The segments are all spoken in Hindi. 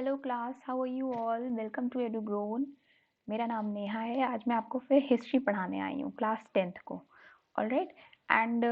Hello class, how are you all? Welcome to Edugrown. मेरा नाम नेहा है। आज मैं आपको फिर हिस्ट्री पढ़ाने आई हूँ, क्लास 10th को। ऑलराइट। एंड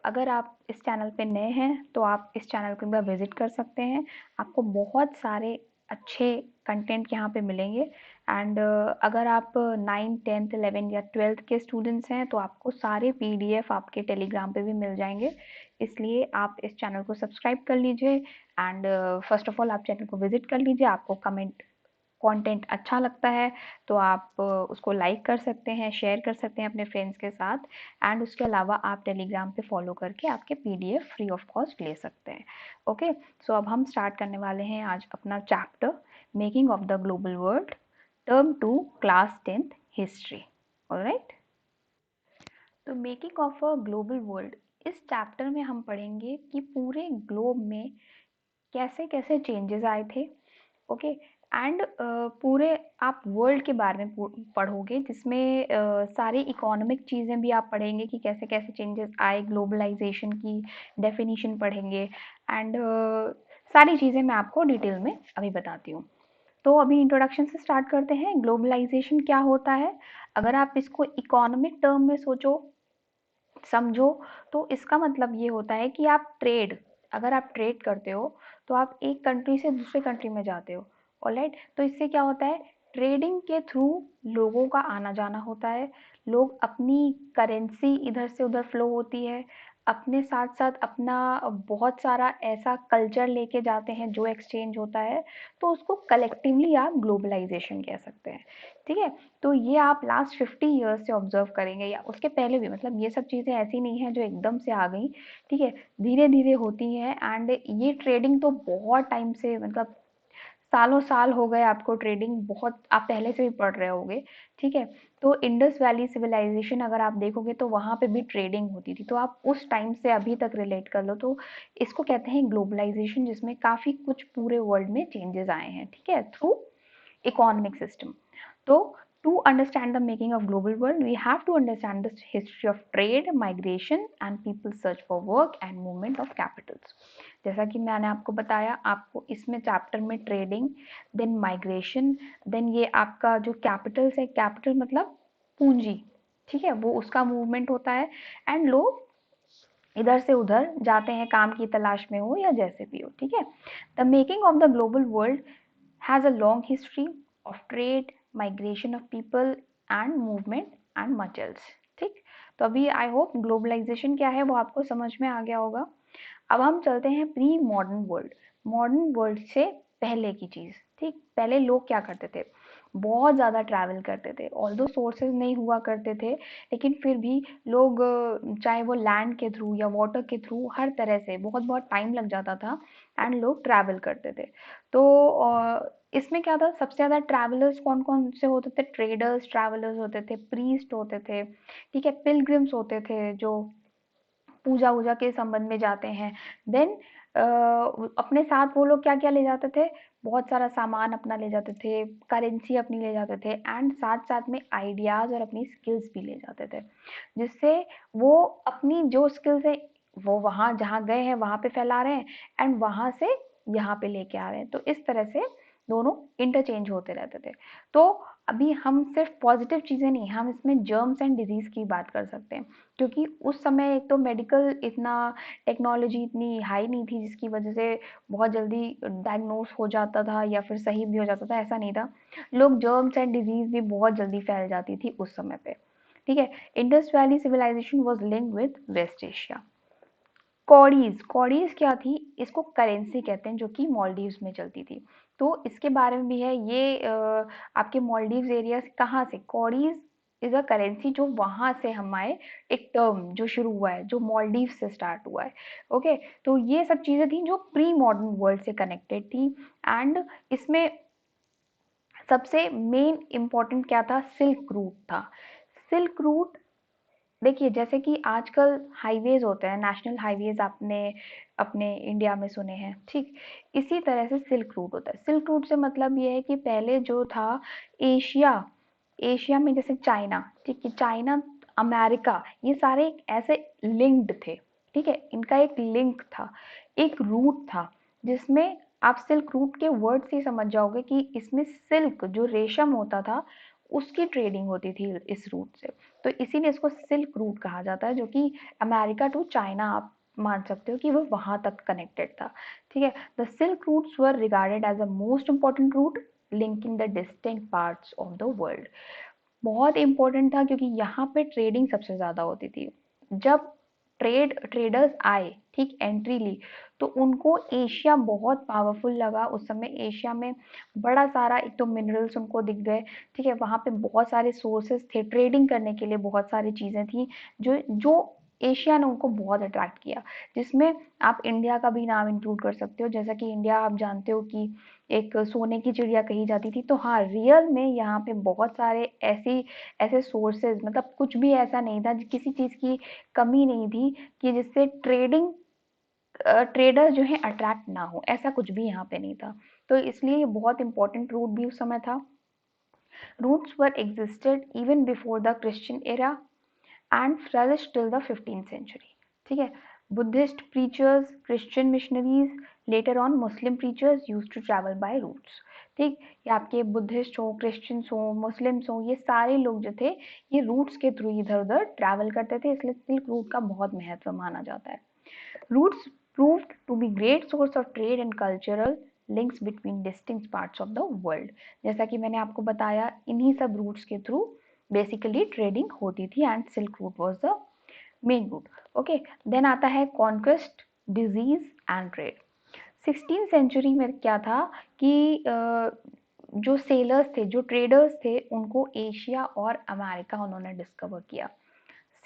अगर आप इस चैनल पे नए हैं तो आप इस चैनल को एक बार विजिट कर सकते हैं। आपको बहुत सारे अच्छे कंटेंट यहाँ पे मिलेंगे। एंड अगर आप 9th 10th 11th या 12th के स्टूडेंट्स हैं तो आपको सारे पीडीएफ आपके टेलीग्राम पे भी मिल जाएंगे। इसलिए आप इस चैनल को सब्सक्राइब कर लीजिए। एंड फर्स्ट ऑफ ऑल आप चैनल को विजिट कर लीजिए। आपको कमेंट कंटेंट अच्छा लगता है तो आप उसको लाइक कर सकते हैं, शेयर कर सकते हैं अपने फ्रेंड्स के साथ। एंड उसके अलावा आप टेलीग्राम पे फॉलो करके आपके पीडीएफ फ्री ऑफ कॉस्ट ले सकते हैं। ओके, सो अब हम स्टार्ट करने वाले हैं आज अपना chapter making of the global world, term 2, class 10th history. Alright. तो making of a global world, इस चैप्टर में हम पढ़ेंगे कि पूरे ग्लोब में कैसे कैसे चेंजेस आए थे। ओके। एंड पूरे आप वर्ल्ड के बारे में पढ़ोगे, जिसमें सारी इकोनॉमिक चीज़ें भी आप पढ़ेंगे कि कैसे कैसे चेंजेस आए, ग्लोबलाइजेशन की डेफिनेशन पढ़ेंगे। एंड सारी चीज़ें मैं आपको डिटेल में अभी बताती हूँ। तो अभी इंट्रोडक्शन से स्टार्ट करते हैं। ग्लोबलाइजेशन क्या होता है? अगर आप इसको इकोनॉमिक टर्म में सोचो, समझो, तो इसका मतलब ये होता है कि आप ट्रेड, अगर आप ट्रेड करते हो तो आप एक कंट्री से दूसरे कंट्री में जाते हो। ऑलराइट। तो इससे क्या होता है, ट्रेडिंग के थ्रू लोगों का आना जाना होता है। लोग अपनी करेंसी इधर से उधर फ्लो होती है, अपने साथ साथ अपना बहुत सारा ऐसा कल्चर लेके जाते हैं जो एक्सचेंज होता है। तो उसको कलेक्टिवली आप ग्लोबलाइजेशन कह सकते हैं। ठीक है। तो ये आप लास्ट 50 ईयर्स से ऑब्जर्व करेंगे या उसके पहले भी, मतलब ये सब चीज़ें ऐसी नहीं है जो एकदम से आ गई। ठीक है, धीरे धीरे होती हैं। एंड ये ट्रेडिंग तो बहुत टाइम से, मतलब सालों साल हो गए आपको ट्रेडिंग, बहुत आप पहले से भी पढ़ रहे होगे। ठीक है। तो इंडस वैली सिविलाइजेशन अगर आप देखोगे तो वहाँ पे भी ट्रेडिंग होती थी। तो आप उस टाइम से अभी तक रिलेट कर लो तो इसको कहते हैं ग्लोबलाइजेशन, जिसमें काफ़ी कुछ पूरे वर्ल्ड में चेंजेस आए हैं। ठीक है, through economic system. So to understand the making of global world, we have to understand the history of trade, migration and people search for work and movement of capitals. जैसा कि मैंने आपको बताया, आपको इसमें चैप्टर में ट्रेडिंग, देन माइग्रेशन, देन ये आपका जो कैपिटल्स है, कैपिटल मतलब पूंजी, ठीक है, वो उसका मूवमेंट होता है। एंड लोग इधर से उधर जाते हैं काम की तलाश में हो या जैसे भी हो। ठीक है। The making of the global world has a long history of trade, migration of people and movement and much else। ठीक। तो अभी आई होप ग्लोबलाइजेशन क्या है वो आपको समझ में आ गया होगा। अब हम चलते हैं pre modern world, modern world से पहले की चीज़। ठीक, पहले लोग क्या करते थे, बहुत ज़्यादा ट्रैवल करते थे। ऑल्दो सोर्सेज नहीं हुआ करते थे, लेकिन फिर भी लोग चाहे वो लैंड के थ्रू या वाटर के थ्रू, हर तरह से बहुत बहुत टाइम लग जाता था एंड लोग ट्रैवल करते थे। तो इसमें क्या था, सबसे ज़्यादा ट्रैवलर्स कौन कौन से होते थे? ट्रेडर्स ट्रैवलर्स होते थे, प्रीस्ट होते थे, ठीक है, पिलग्रिम्स होते थे जो पूजा वूजा के संबंध में जाते हैं। देन अपने साथ वो लोग क्या क्या ले जाते थे, बहुत सारा सामान अपना ले जाते थे, करेंसी अपनी ले जाते थे, एंड साथ साथ में आइडियाज और अपनी स्किल्स भी ले जाते थे, जिससे वो अपनी जो स्किल्स है वो वहाँ जहाँ गए हैं वहाँ पे फैला रहे हैं एंड वहाँ से यहाँ पे लेके आ रहे हैं। तो इस तरह से दोनों इंटरचेंज होते रहते थे। तो अभी हम सिर्फ पॉजिटिव चीज़ें नहीं, हम इसमें जर्म्स एंड डिजीज की बात कर सकते हैं, क्योंकि उस समय एक तो मेडिकल इतना, टेक्नोलॉजी इतनी हाई नहीं थी जिसकी वजह से बहुत जल्दी डायग्नोस हो जाता था या फिर सही भी हो जाता था, ऐसा नहीं था। लोग जर्म्स एंड डिजीज भी बहुत जल्दी फैल जाती थी उस समय पे। ठीक है। Indus valley civilisation was linked with West Asia. Cowries, cowries क्या थी, इसको करेंसी कहते हैं जो कि मालदीव्स में चलती थी। तो इसके बारे में भी है ये आपके मालदीव्स एरिया से, कहाँ से, कॉडीज इज अ करेंसी जो वहां से हम आए, एक टर्म जो शुरू हुआ है, जो मालदीव से स्टार्ट हुआ है। ओके। तो ये सब चीजें थी जो प्री मॉडर्न वर्ल्ड से कनेक्टेड थी। एंड इसमें सबसे मेन इंपॉर्टेंट क्या था, सिल्क रूट था। सिल्क रूट, देखिए जैसे कि आजकल हाईवेज होते हैं, नेशनल हाईवेज आपने अपने इंडिया में सुने हैं, ठीक, इसी तरह से सिल्क रूट होता है। सिल्क रूट से मतलब ये है कि पहले जो था एशिया, एशिया में जैसे चाइना, ठीक है, चाइना, अमेरिका, ये सारे एक ऐसे लिंक्ड थे। ठीक है, इनका एक लिंक था, एक रूट था जिसमें आप सिल्क रूट के वर्ड से ही समझ जाओगे कि इसमें सिल्क जो रेशम होता था उसकी ट्रेडिंग होती थी इस रूट से, तो इसीलिए इसको सिल्क रूट कहा जाता है, जो कि अमेरिका टू चाइना आप मान सकते हो कि वो वहां तक कनेक्टेड था। ठीक है, the silk routes were regarded as a most important route linking the distinct parts of the world. बहुत इंपॉर्टेंट था क्योंकि यहाँ पे ट्रेडिंग सबसे ज्यादा होती थी। जब ट्रेडर्स आए, ठीक, एंट्री ली, तो उनको एशिया बहुत पावरफुल लगा। उस समय एशिया में बड़ा सारा एक तो मिनरल्स उनको दिख गए। ठीक है, वहां पे बहुत सारे सोर्सेस थे ट्रेडिंग करने के लिए, बहुत सारी चीजें थी जो जो एशिया ने उनको बहुत अट्रैक्ट किया, जिसमें आप इंडिया का भी नाम इंक्लूड कर सकते हो। जैसा कि इंडिया आप जानते हो कि एक सोने की चिड़िया कही जाती थी, तो हाँ, रियल में यहाँ पे बहुत सारे ऐसे सोर्सेज, मतलब कुछ भी ऐसा नहीं था, किसी चीज की कमी नहीं थी कि जिससे ट्रेडर जो है अट्रैक्ट ना हो, ऐसा कुछ भी यहाँ पे नहीं था। तो इसलिए ये बहुत इंपॉर्टेंट रूट भी उस समय था। Routes were existed even before the Christian era and flourished till the 15th century। ठीक है, Buddhist preachers, Christian missionaries, later on Muslim preachers use to travel by routes. ठीक, ये आपके बुद्धिस्ट हो, क्रिश्चियंस हो, मुस्लिम्स हो, ये सारे लोग जो थे ये रूट्स के थ्रू इधर उधर ट्रैवल करते थे, इसलिए सिल्क रूट का बहुत महत्व माना जाता है। Routes proved to be great source of trade and cultural links between distinct parts of the world। जैसा कि मैंने आपको बताया, इन्हीं सब रूट्स के थ्रू बेसिकली ट्रेडिंग होती थी and silk route was the main route. Okay, then आता है conquest, disease and trade. 16th century में क्या था कि जो सेलर्स थे, जो ट्रेडर्स थे, उनको एशिया और अमेरिका उन्होंने डिस्कवर किया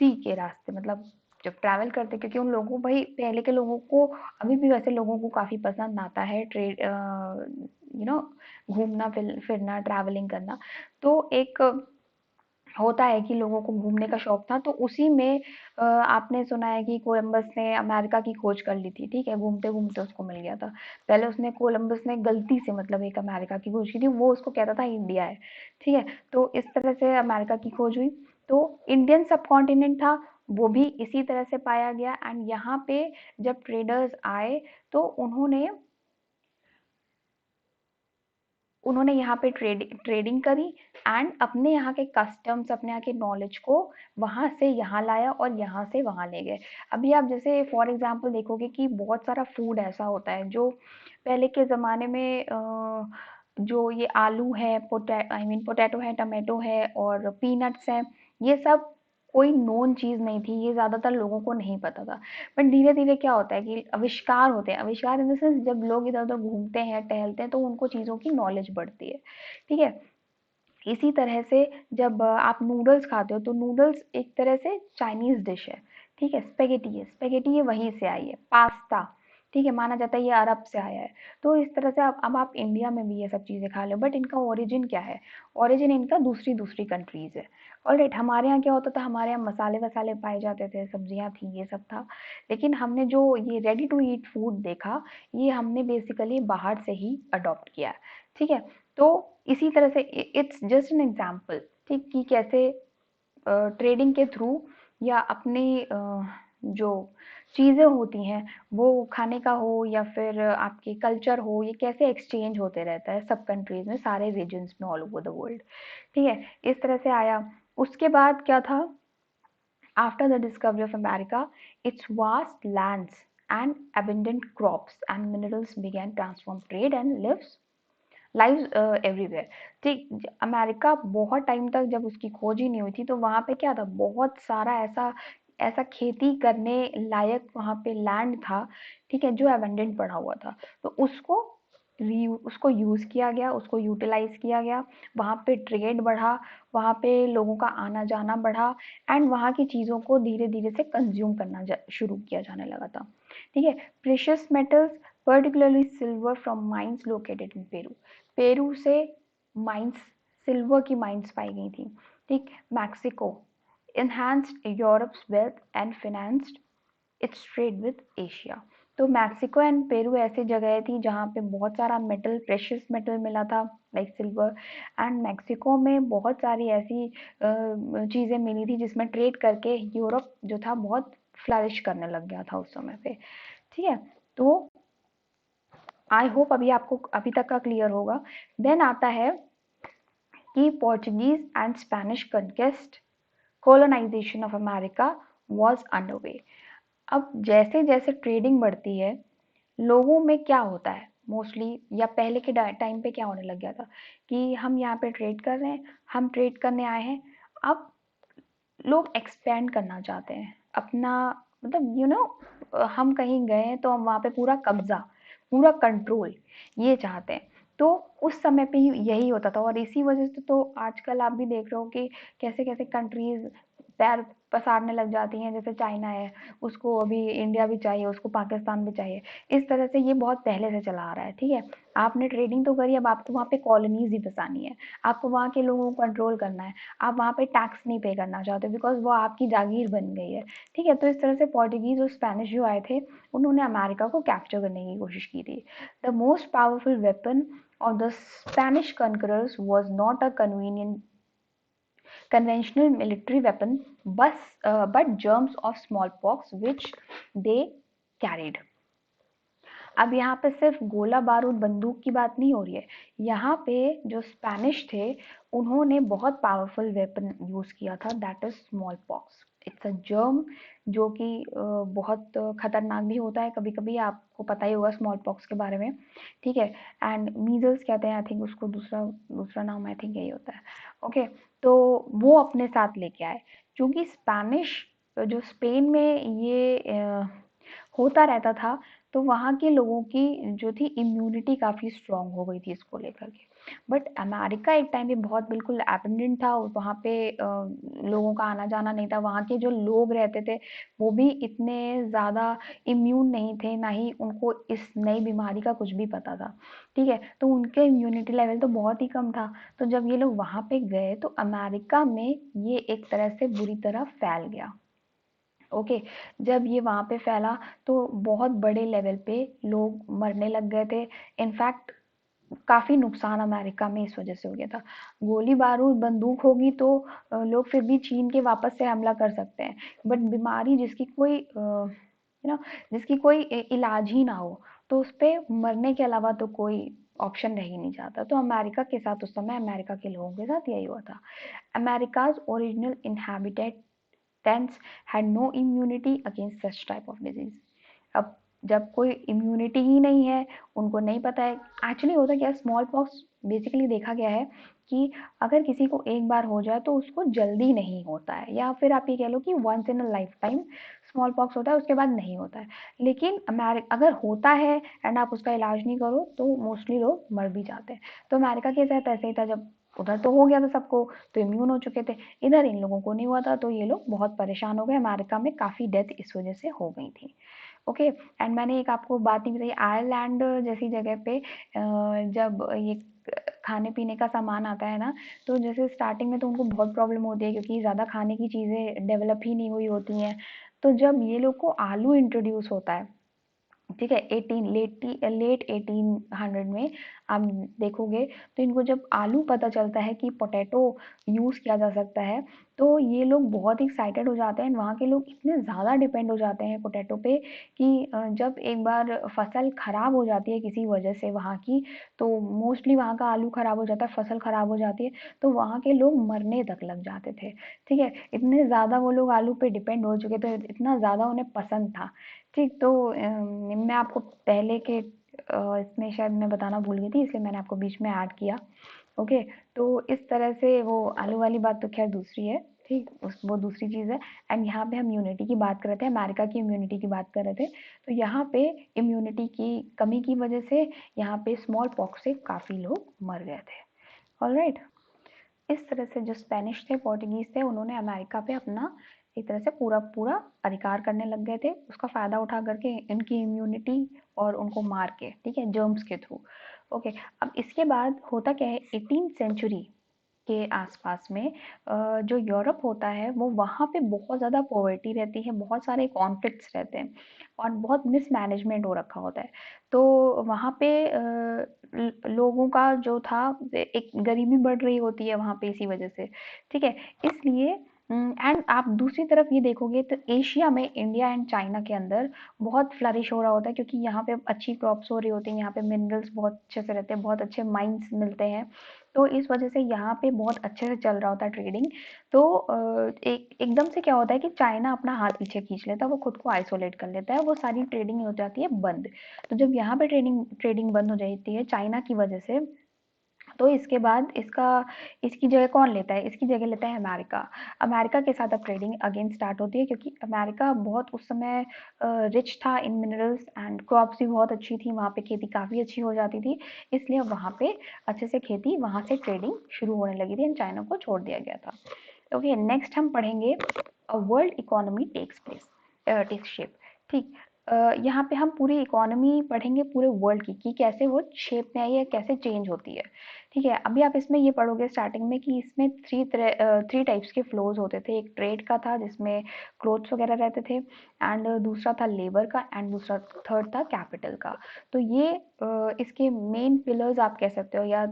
सी के रास्ते, मतलब जब ट्रैवल करते, क्योंकि उन लोगों, भाई पहले के लोगों को, अभी भी वैसे लोगों को काफी पसंद आता है ट्रेड, घूमना फिरना, ट्रैवलिंग करना। तो एक होता है कि लोगों को घूमने का शौक था, तो उसी में आपने सुना है कि कोलंबस ने अमेरिका की खोज कर ली थी। ठीक है, घूमते घूमते उसको मिल गया था। पहले उसने, कोलंबस ने गलती से मतलब एक अमेरिका की खोज की थी, वो उसको कहता था इंडिया है। ठीक है, तो इस तरह से अमेरिका की खोज हुई। तो इंडियन सब कॉन्टिनेंट था, वो भी इसी तरह से पाया गया। एंड यहाँ पे जब ट्रेडर्स आए तो उन्होंने उन्होंने यहाँ पे ट्रेडिंग करी एंड अपने यहाँ के कस्टम्स, अपने यहाँ के नॉलेज को वहां से यहाँ लाया और यहाँ से वहां ले गए। अभी आप जैसे फॉर एग्जांपल देखोगे कि बहुत सारा फूड ऐसा होता है जो पहले के ज़माने में जो ये आलू है, पोटैटो है, टमाटो है और पीनट्स हैं, ये सब कोई नोन चीज़ नहीं थी, ये ज़्यादातर लोगों को नहीं पता था। बट धीरे-धीरे क्या होता है कि आविष्कार होते हैं, आविष्कार इन द सेंस जब लोग इधर-उधर घूमते हैं, टहलते हैं, तो उनको चीज़ों की नॉलेज बढ़ती है। ठीक है? इसी तरह से जब आप नूडल्स खाते हो, तो नूडल्स एक तरह से चाइनीज डिश है। ठीक है, स्पेगेटी ये वहीं से आई है। पास्ता, ठीक है, माना जाता है ये अरब से आया है। तो इस तरह से अब आप इंडिया में भी ये सब चीजें खा लो, बट इनका ओरिजिन क्या है? ओरिजिन इनका दूसरी दूसरी कंट्रीज है। ऑलराइट, हमारे यहाँ क्या होता था, हमारे यहाँ मसाले वसाले पाए जाते थे, सब्जियां थी, ये सब था। लेकिन हमने जो ये रेडी टू ईट फूड देखा, ये हमने बेसिकली बाहर से ही अडॉप्ट किया। ठीक है, तो इसी तरह से इट्स जस्ट एन एग्जाम्पल, ठीक, कि कैसे ट्रेडिंग के थ्रू या अपनी जो चीज़ें होती हैं, वो खाने का हो या फिर आपके कल्चर हो, ये कैसे एक्सचेंज होते रहता है सब कंट्रीज में, सारे रीजन्स में, ऑल ओवर द वर्ल्ड। ठीक है, इस तरह से आया। उसके बाद क्या था? After the discovery of America, its vast lands and abundant crops and minerals began transform trade and lives everywhere. ठीक, अमेरिका बहुत टाइम तक जब उसकी खोज ही नहीं हुई थी, तो वहां पे क्या था, बहुत सारा ऐसा ऐसा खेती करने लायक वहां पे लैंड था। ठीक है, जो एबंडेंट पड़ा हुआ था, तो उसको यूज किया गया, उसको यूटिलाइज किया गया। वहां पे ट्रेड बढ़ा, वहां पे लोगों का आना जाना बढ़ा एंड वहां की चीजों को धीरे धीरे से कंज्यूम करना शुरू किया जाने लगा था। ठीक है, precious metals, particularly silver from mines located in Peru। Peru से माइंस, सिल्वर की माइंस पाई गई थी। ठीक, Mexico enhanced Europe's wealth and financed its trade with Asia. तो मैक्सिको एंड पेरू ऐसी जगह थी जहाँ पे बहुत सारा मेटल, प्रेशियस मेटल मिला था, लाइक सिल्वर। एंड मैक्सिको में बहुत सारी ऐसी चीजें मिली थी जिसमें ट्रेड करके यूरोप जो था बहुत फ्लरिश करने लग गया था उस समय पे। ठीक है, तो आई होप अभी तक का क्लियर होगा। देन आता है कि Portuguese and Spanish conquest colonisation of America was underway. अब जैसे जैसे ट्रेडिंग बढ़ती है, लोगों में क्या होता है मोस्टली, या पहले के टाइम पे क्या होने लग गया था कि हम यहाँ पे ट्रेड कर रहे हैं, हम ट्रेड करने आए हैं। अब लोग एक्सपेंड करना चाहते हैं अपना, मतलब हम कहीं गए हैं तो हम वहाँ पे पूरा कब्जा, पूरा कंट्रोल ये चाहते हैं। तो उस समय पे यही होता था, और इसी वजह से तो आजकल आप भी देख रहे हो कि कैसे कैसे कंट्रीज पैर पसारने लग जाती हैं। जैसे चाइना है, उसको अभी इंडिया भी चाहिए, उसको पाकिस्तान भी चाहिए। इस तरह से ये बहुत पहले से चला आ रहा है। ठीक है, आपने ट्रेडिंग तो करी, अब आपको वहाँ पे कॉलोनीज ही बसानी है, आपको वहाँ के लोगों को कंट्रोल करना है, आप वहाँ पे टैक्स नहीं पे करना चाहते बिकॉज वो आपकी जागीर बन गई है। ठीक है, तो इस तरह से पोर्टुगीज और स्पेनिश जो आए थे, उन्होंने अमेरिका को कैप्चर करने की कोशिश की थी। The most powerful weapon of the Spanish conquerors was not a conventional military weapon, but germs of smallpox which they carried. अब यहाँ पे सिर्फ गोला बारूद बंदूक की बात नहीं हो रही है। यहाँ पे जो स्पेनिश थे, उन्होंने बहुत पावरफुल वेपन यूज किया था, that is small pox. It's a germ जो कि बहुत खतरनाक भी होता है। कभी कभी आपको पता ही होगा स्मॉल पॉक्स के बारे में। ठीक है, एंड मीजल्स कहते हैं आई थिंक उसको, दूसरा दूसरा नाम आई थिंक यही होता है। ओके, तो वो अपने साथ लेके आए, क्योंकि स्पेनिश जो स्पेन में ये होता रहता था, तो वहाँ के लोगों की जो थी इम्यूनिटी काफ़ी स्ट्रांग हो गई थी इसको लेकर के। बट अमेरिका एक टाइम पे बहुत बिल्कुल एबंडेंट था, और वहाँ पे लोगों का आना जाना नहीं था। वहाँ के जो लोग रहते थे वो भी इतने ज़्यादा इम्यून नहीं थे, ना ही उनको इस नई बीमारी का कुछ भी पता था। ठीक है, तो उनके इम्यूनिटी लेवल तो बहुत ही कम था। तो जब ये लोग वहाँ पे गए तो अमेरिका में ये एक तरह से बुरी तरह फैल गया। ओके, जब ये वहाँ पे फैला तो बहुत बड़े लेवल पे लोग मरने लग गए थे। इनफैक्ट काफ़ी नुकसान अमेरिका में इस वजह से हो गया था। गोली बारूद बंदूक होगी तो लोग फिर भी छीन के वापस से हमला कर सकते हैं, बट बीमारी जिसकी कोई जिसकी कोई इलाज ही ना हो, तो उस पर मरने के अलावा तो कोई ऑप्शन रह ही नहीं जाता। तो अमेरिका के साथ उस समय अमेरिका के लोगों के साथ यही हुआ था। America's original inhabitants had no immunity against such type of disease। अब जब कोई इम्यूनिटी ही नहीं है, उनको नहीं पता है एक्चुअली होता क्या है। स्मॉल पॉक्स बेसिकली देखा गया है कि अगर किसी को एक बार हो जाए तो उसको जल्दी नहीं होता है, या फिर आप ये कह लो कि once in a lifetime smallpox होता है, उसके बाद नहीं होता है। लेकिन अगर होता है एंड आप उसका इलाज नहीं करो तो मोस्टली लोग मर भी जाते हैं। तो अमेरिका के साथ ऐसे ही था, जब उधर तो हो गया था सबको, तो इम्यून हो चुके थे, इधर इन लोगों को नहीं हुआ था, तो ये लोग बहुत परेशान हो गए। अमेरिका में काफ़ी डेथ इस वजह से हो गई थी। ओके, एंड मैंने एक आपको बात नहीं बताई, आयरलैंड जैसी जगह पे जब ये खाने पीने का सामान आता है ना, तो जैसे स्टार्टिंग में तो उनको बहुत प्रॉब्लम होती है क्योंकि ज़्यादा खाने की चीज़ें डेवलप ही नहीं हुई होती हैं। तो जब ये लोग को आलू इंट्रोड्यूस होता है, ठीक है, लेट 1800 में आप देखोगे, तो इनको जब आलू पता चलता है कि पोटैटो यूज़ किया जा सकता है, तो ये लोग बहुत एक्साइटेड हो जाते हैं। वहाँ के लोग इतने ज़्यादा डिपेंड हो जाते हैं पोटैटो पे कि जब एक बार फसल खराब हो जाती है किसी वजह से वहाँ की, तो मोस्टली वहाँ का आलू खराब हो जाता है, फसल खराब हो जाती है, तो वहाँ के लोग मरने तक लग जाते थे। ठीक है, इतने ज़्यादा वो लोग आलू पे डिपेंड हो चुके थे, इतना ज़्यादा उन्हें पसंद था। ठीक, तो मैं आपको पहले के इसमें शायद मैं बताना भूल गई थी, इसलिए मैंने आपको बीच में ऐड किया। ओके, तो इस तरह से वो आलू वाली बात तो खैर दूसरी है। ठीक, वो दूसरी चीज़ है। एंड यहाँ पे हम इम्यूनिटी की बात कर रहे थे, अमेरिका की इम्यूनिटी की बात कर रहे थे। तो यहाँ पे इम्यूनिटी की कमी की वजह से यहाँ पे स्मॉल पॉक्स से काफ़ी लोग मर गए थे। ऑलराइट, इस तरह से जो स्पेनिश थे, पोर्टुगीज थे, उन्होंने अमेरिका पे अपना एक तरह से पूरा पूरा अधिकार करने लग गए थे, उसका फ़ायदा उठा करके इनकी इम्यूनिटी और उनको मार के, ठीक है, जर्म्स के थ्रू। ओके, अब इसके बाद होता क्या है, 18th सेंचुरी के आसपास में जो यूरोप होता है वो वहाँ पे बहुत ज़्यादा पॉवर्टी रहती है, बहुत सारे कॉन्फ्लिक्ट्स रहते हैं और बहुत मिसमैनेजमेंट हो रखा होता है। तो वहाँ पे लोगों का जो था, एक गरीबी बढ़ रही होती है वहाँ पे इसी वजह से। ठीक है, इसलिए एंड आप दूसरी तरफ ये देखोगे तो एशिया में इंडिया एंड चाइना के अंदर बहुत फ्लरिश हो रहा होता है, क्योंकि यहाँ पे अच्छी क्रॉप्स हो रही होती हैं, यहाँ पे मिनरल्स बहुत अच्छे से रहते हैं, बहुत अच्छे माइंस मिलते हैं। तो इस वजह से यहाँ पे बहुत अच्छे से चल रहा होता है ट्रेडिंग। तो एकदम से क्या होता है कि चाइना अपना हाथ पीछे खींच लेता है, वो खुद को आइसोलेट कर लेता है, वो सारी ट्रेडिंग हो जाती है बंद। तो जब यहाँ पे ट्रेडिंग ट्रेडिंग बंद हो जाती है चाइना की वजह से, तो इसके बाद इसकी जगह कौन लेता है? इसकी जगह लेता है अमेरिका। अमेरिका के साथ अब ट्रेडिंग अगेन स्टार्ट होती है, क्योंकि अमेरिका बहुत उस समय रिच था इन मिनरल्स एंड क्रॉप्स भी बहुत अच्छी थी, वहाँ पे खेती काफ़ी अच्छी हो जाती थी, इसलिए वहाँ पे अच्छे से खेती, वहाँ से ट्रेडिंग शुरू होने लगी थी एंड चाइना को छोड़ दिया गया था। ओके, नेक्स्ट हम पढ़ेंगे वर्ल्ड इकोनॉमी टेक्स शेप। ठीक, यहाँ पे हम पूरी इकोनॉमी पढ़ेंगे पूरे वर्ल्ड की, कि कैसे वो शेप में आई है, कैसे चेंज होती है। ठीक है, अभी आप इसमें ये पढ़ोगे स्टार्टिंग में कि इसमें थ्री टाइप्स के फ्लोज होते थे। एक ट्रेड का था जिसमें क्लोथ्स वगैरह रहते थे, एंड दूसरा था लेबर का, एंड दूसरा थर्ड था कैपिटल का। तो ये इसके मेन पिलर्स आप कह सकते हो, या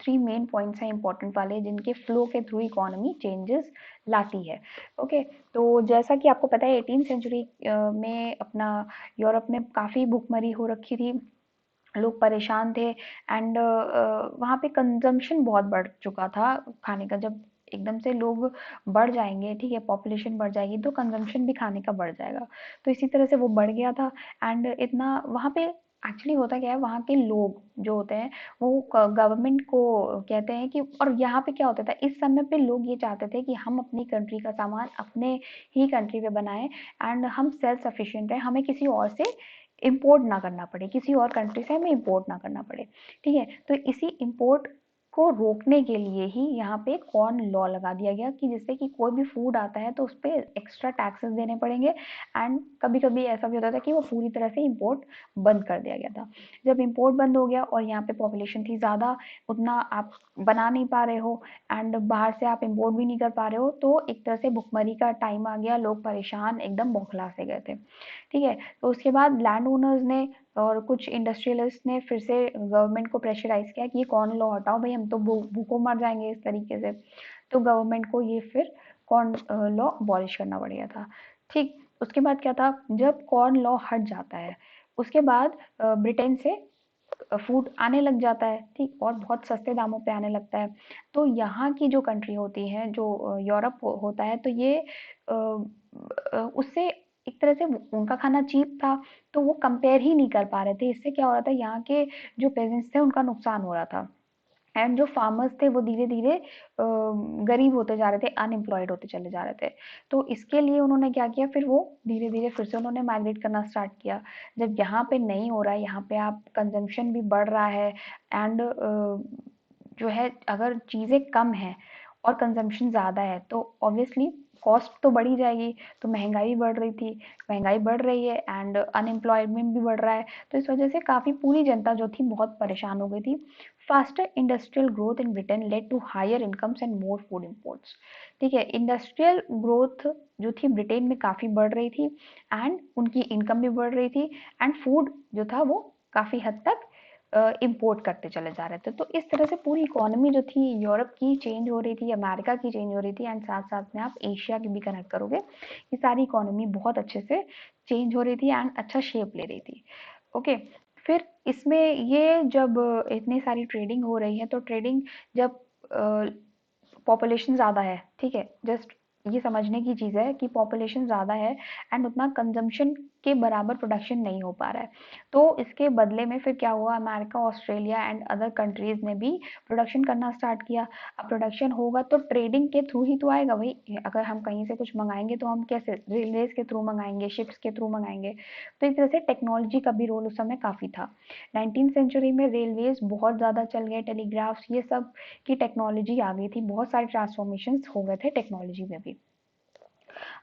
थ्री मेन पॉइंट्स हैं इंपॉर्टेंट वाले, जिनके फ्लो के थ्रू इकोनॉमी चेंजेस लाती है। ओके, तो जैसा कि आपको पता है 18th सेंचुरी में अपना यूरोप में काफ़ी भुखमरी हो रखी थी, लोग परेशान थे, एंड वहाँ पे कंजम्पशन बहुत बढ़ चुका था खाने का। जब एकदम से लोग बढ़ जाएंगे, ठीक है, पॉपुलेशन बढ़ जाएगी, तो कंजम्पशन भी खाने का बढ़ जाएगा। तो इसी तरह से वो बढ़ गया था, एंड इतना वहाँ पे एक्चुअली होता क्या है, वहाँ के लोग जो होते हैं वो गवर्नमेंट को कहते हैं कि, और यहाँ पे क्या होता था इस समय पे, लोग ये चाहते थे कि हम अपनी कंट्री का सामान अपने ही कंट्री पे बनाएं, एंड हम सेल्फ सफिशिएंट रहें, हमें किसी और से इम्पोर्ट ना करना पड़े, किसी और कंट्री से हमें इम्पोर्ट ना करना पड़े। ठीक है, तो इसी इम्पोर्ट को रोकने के लिए ही यहाँ पे कॉर्न लॉ लगा दिया गया, कि जिससे कि कोई भी फूड आता है तो उस पर एक्स्ट्रा टैक्सेस देने पड़ेंगे, एंड कभी कभी ऐसा भी होता था कि वो पूरी तरह से इम्पोर्ट बंद कर दिया गया था। जब इम्पोर्ट बंद हो गया और यहाँ पे पॉपुलेशन थी ज़्यादा, उतना आप बना नहीं पा रहे हो, एंड बाहर से आप इम्पोर्ट भी नहीं कर पा रहे हो, तो एक तरह से भुखमरी का टाइम आ गया, लोग परेशान एकदम बौखला से गए थे। ठीक है, तो उसके बाद लैंड ओनर्स ने और कुछ इंडस्ट्रियलिस्ट ने फिर से गवर्नमेंट को प्रेशराइज किया कि ये कॉर्न लॉ हटाओ भाई, हम तो भूखों मर जाएंगे इस तरीके से। तो गवर्नमेंट को ये फिर कॉर्न लॉ अबॉलिश करना पड़ गया था। ठीक, उसके बाद क्या था, जब कॉर्न लॉ हट जाता है उसके बाद ब्रिटेन से फूड आने लग जाता है, ठीक, और बहुत सस्ते दामों पे आने लगता है। तो यहाँ की जो कंट्री होती है, जो यूरोप होता है, तो ये उससे एक तरह से उनका खाना चीप था, तो वो कंपेयर ही नहीं कर पा रहे थे। इससे क्या हो रहा था, यहाँ के जो पेजेंट्स थे उनका नुकसान हो रहा था, एंड जो फार्मर्स थे वो धीरे धीरे गरीब होते जा रहे थे, अनएम्प्लॉयड होते चले जा रहे थे। तो इसके लिए उन्होंने क्या किया, फिर वो धीरे धीरे फिर से उन्होंने माइग्रेट करना स्टार्ट किया। जब यहाँ पे नहीं हो रहा है, यहाँ पे आप कंजम्पशन भी बढ़ रहा है, एंड जो है अगर चीज़ें कम हैं और कंजम्पशन ज़्यादा है, तो ऑब्वियसली कॉस्ट तो बढ़ी जाएगी। तो महंगाई बढ़ रही थी, महंगाई बढ़ रही है, एंड अनएम्प्लॉयमेंट भी बढ़ रहा है। तो इस वजह से काफ़ी पूरी जनता जो थी बहुत परेशान हो गई थी। Faster industrial growth in Britain led to higher incomes and more food imports. ठीक है, इंडस्ट्रियल ग्रोथ जो थी ब्रिटेन में काफ़ी बढ़ रही थी, एंड उनकी इनकम भी बढ़ रही थी, एंड फूड जो था वो काफ़ी हद तक इम्पोर्ट करते चले जा रहे थे। तो इस तरह से पूरी इकोनॉमी जो थी यूरोप की चेंज हो रही थी, अमेरिका की चेंज हो रही थी, एंड साथ साथ में आप एशिया की भी कनेक्ट करोगे, ये सारी इकोनॉमी बहुत अच्छे से चेंज हो रही थी एंड अच्छा शेप ले रही थी। ओके, फिर इसमें ये जब इतनी सारी ट्रेडिंग हो रही है, तो ट्रेडिंग जब पॉपुलेशन ज़्यादा है, ठीक है, जस्ट ये समझने की चीज़ है कि पॉपुलेशन ज़्यादा है एंड उतना कंजम्पशन के बराबर प्रोडक्शन नहीं हो पा रहा है। तो इसके बदले में फिर क्या हुआ, America, Australia and other countries ने भी प्रोडक्शन करना स्टार्ट किया। अब प्रोडक्शन होगा तो ट्रेडिंग के थ्रू ही तो आएगा भाई। अगर हम कहीं से कुछ मंगाएंगे तो हम कैसे, रेलवेज के थ्रू मंगाएंगे, शिप्स के थ्रू मंगाएंगे। तो इस तरह से टेक्नोलॉजी का भी रोल उस समय काफ़ी था। 19th सेंचुरी में रेलवेज बहुत ज़्यादा चल गए, टेलीग्राफ्स, ये सब की टेक्नोलॉजी आ गई थी, बहुत सारे ट्रांसफॉर्मेशंस हो गए थे टेक्नोलॉजी में भी।